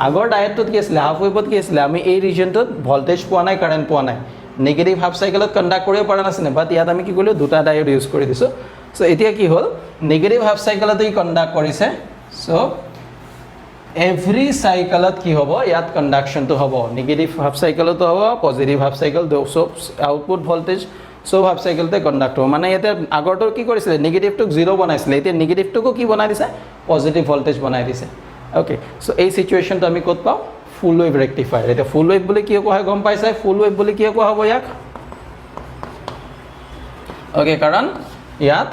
আগৰ ডায়োডটোত কি আছিল হাফ ওয়েভত কি আছিল আমি এই ৰিজনটোত ভোল্টেজ পোৱা নাই কাৰেন্ট পোৱা নাই নেগেটিভ হাফ সাইকেলত কন্ডাক্ট কৰিব পৰা নাছিল বাট ইয়াত আমি কি কৰিলো দুটা ডায়োড ইউজ কৰি দিছো সো এতিয়া কি হ'ল নেগেটিভ হাফ সাইকেলত ই কন্ডাক্ট কৰিছে সো এভৰি সাইকেলত কি হ'ব ইয়াত কন্ডাকশনটো হ'ব নেগেটিভ হাফ সাইকেলতো হ'ব পজিটিভ হাফ সাইকেল সব আউটপুট ভোল্টেজ সব হাফ সাইকেলতে কন্ডাক্ট হ'ব মানে ইয়াতে আগৰটো কি কৰিছিল নেগেটিভটোক 0 বনাইছিল এতিয়া নেগেটিভটোকো কি বনাই দিছে পজিটিভ ভোল্টেজ বনাই দিছে ওকে সো এই সিচুৱেশ্যনটো আমি ক'ত পাওঁ ফুল ওয়েভ ৰেক্টিফায়াৰ এটা ফুল ওয়েভ বুলি কি কোৱা হয় গম পাইছা ফুল ওয়েভ বুলি কি কোৱা হ'ব ইয়াক ওকে কাৰণ ইয়াত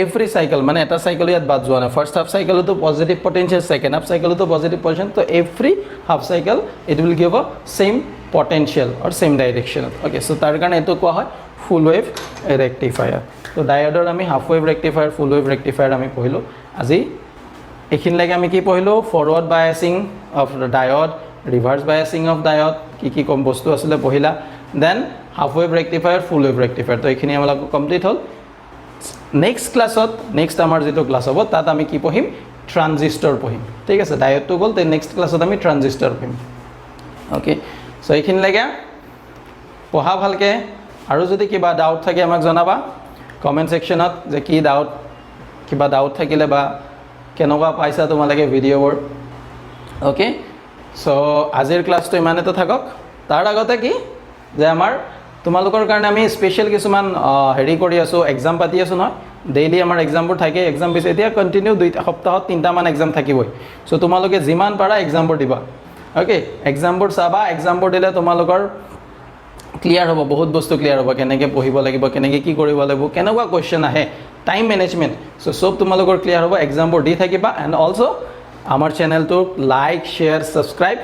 every cycle মানে এটা সাইকেল ইয়াত বাদ যোৱা না ফার্স্ট হাফ সাইকেলতো পজিটিভ পটেনশিয়াল সেকেন্ড হাফ সাইকেলতো পজিটিভ পটেনশিয়াল তো every half cycle it will give a same potential or same direction okay so তাৰ কাৰণে এটো কোৱা হয় ফুল ওয়েভ ৰেক্টিফায়াৰ তো ডায়োডৰ আমি half wave rectifier full wave rectifier আমি পঢ়িলো আজি এখিনলৈকে আমি কি পঢ়িলো forward biasing of diode reverse biasing of diode কি কম বস্তু আছিল পঢ়িলা then half wave rectifier full wave rectifier তো এখিনি আমাৰ কমপ্লিট হ'ল নেক্সট ক্লাছত নেক্সট আমাৰ যেটো ক্লাছ হ'ব তাত আমি কি পঢ়িম ট্ৰানজিস্টৰ পঢ়িম ঠিক আছে ডায়োডটো গ'ল তে নেক্সট ক্লাছত আমি ট্ৰানজিস্টৰ পঢ়িম ওকে সো এইখিনলৈকে পঢ়া ভালকে আৰু যদি কিবা ডাউট থাকে আমাক জনাবা কমেন্ট সেকশনত যে কি ডাউট কিবা ডাউট থাকিলে বা কেনেকুৱা পাইছা তোমালোকে ভিডিঅ'বোৰ ওকে সো আজিৰ ক্লাছটো ইমানেতো থাকক তাৰ আগতে কি যে আমাৰ তোমালোকৰ কাৰণে আমি স্পেশাল কিছুমান হেৰি কৰি আছো এক্সাম পাতি আছো নহয় ডেইলি আমাৰ এক্সামবোৰ থাকে এক্সাম পিছে এতিয়া কন্টিনিউ দুই সপ্তাহত তিনটা মান এক্সাম থাকিবই সো তোমালোকে যিমান পাৰা এক্সামবোৰ দিবা ওকে এক্সামবোৰ চাবা এক্সামবোৰ দিলে তোমালোকৰ ক্লিয়াৰ হ'ব বহুত বস্তু ক্লিয়াৰ হ'ব কেনেকৈ পঢ়িব লাগিব কেনেকৈ কি কৰিব লাগিব কেনেকুৱা কোৱেশ্চন আহে টাইম মেনেজমেন্ট সো সব তোমালোকৰ ক্লিয়াৰ হ'ব এক্সামবোৰ দি থাকিবা এন্ড অলসো আমাৰ চেনেলটো লাইক শেয়াৰ সাবস্ক্ৰাইব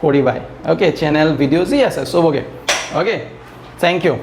কৰিবা ওকে চেনেল ভিডিঅ' যি আছে সবকে ওকে Thank you.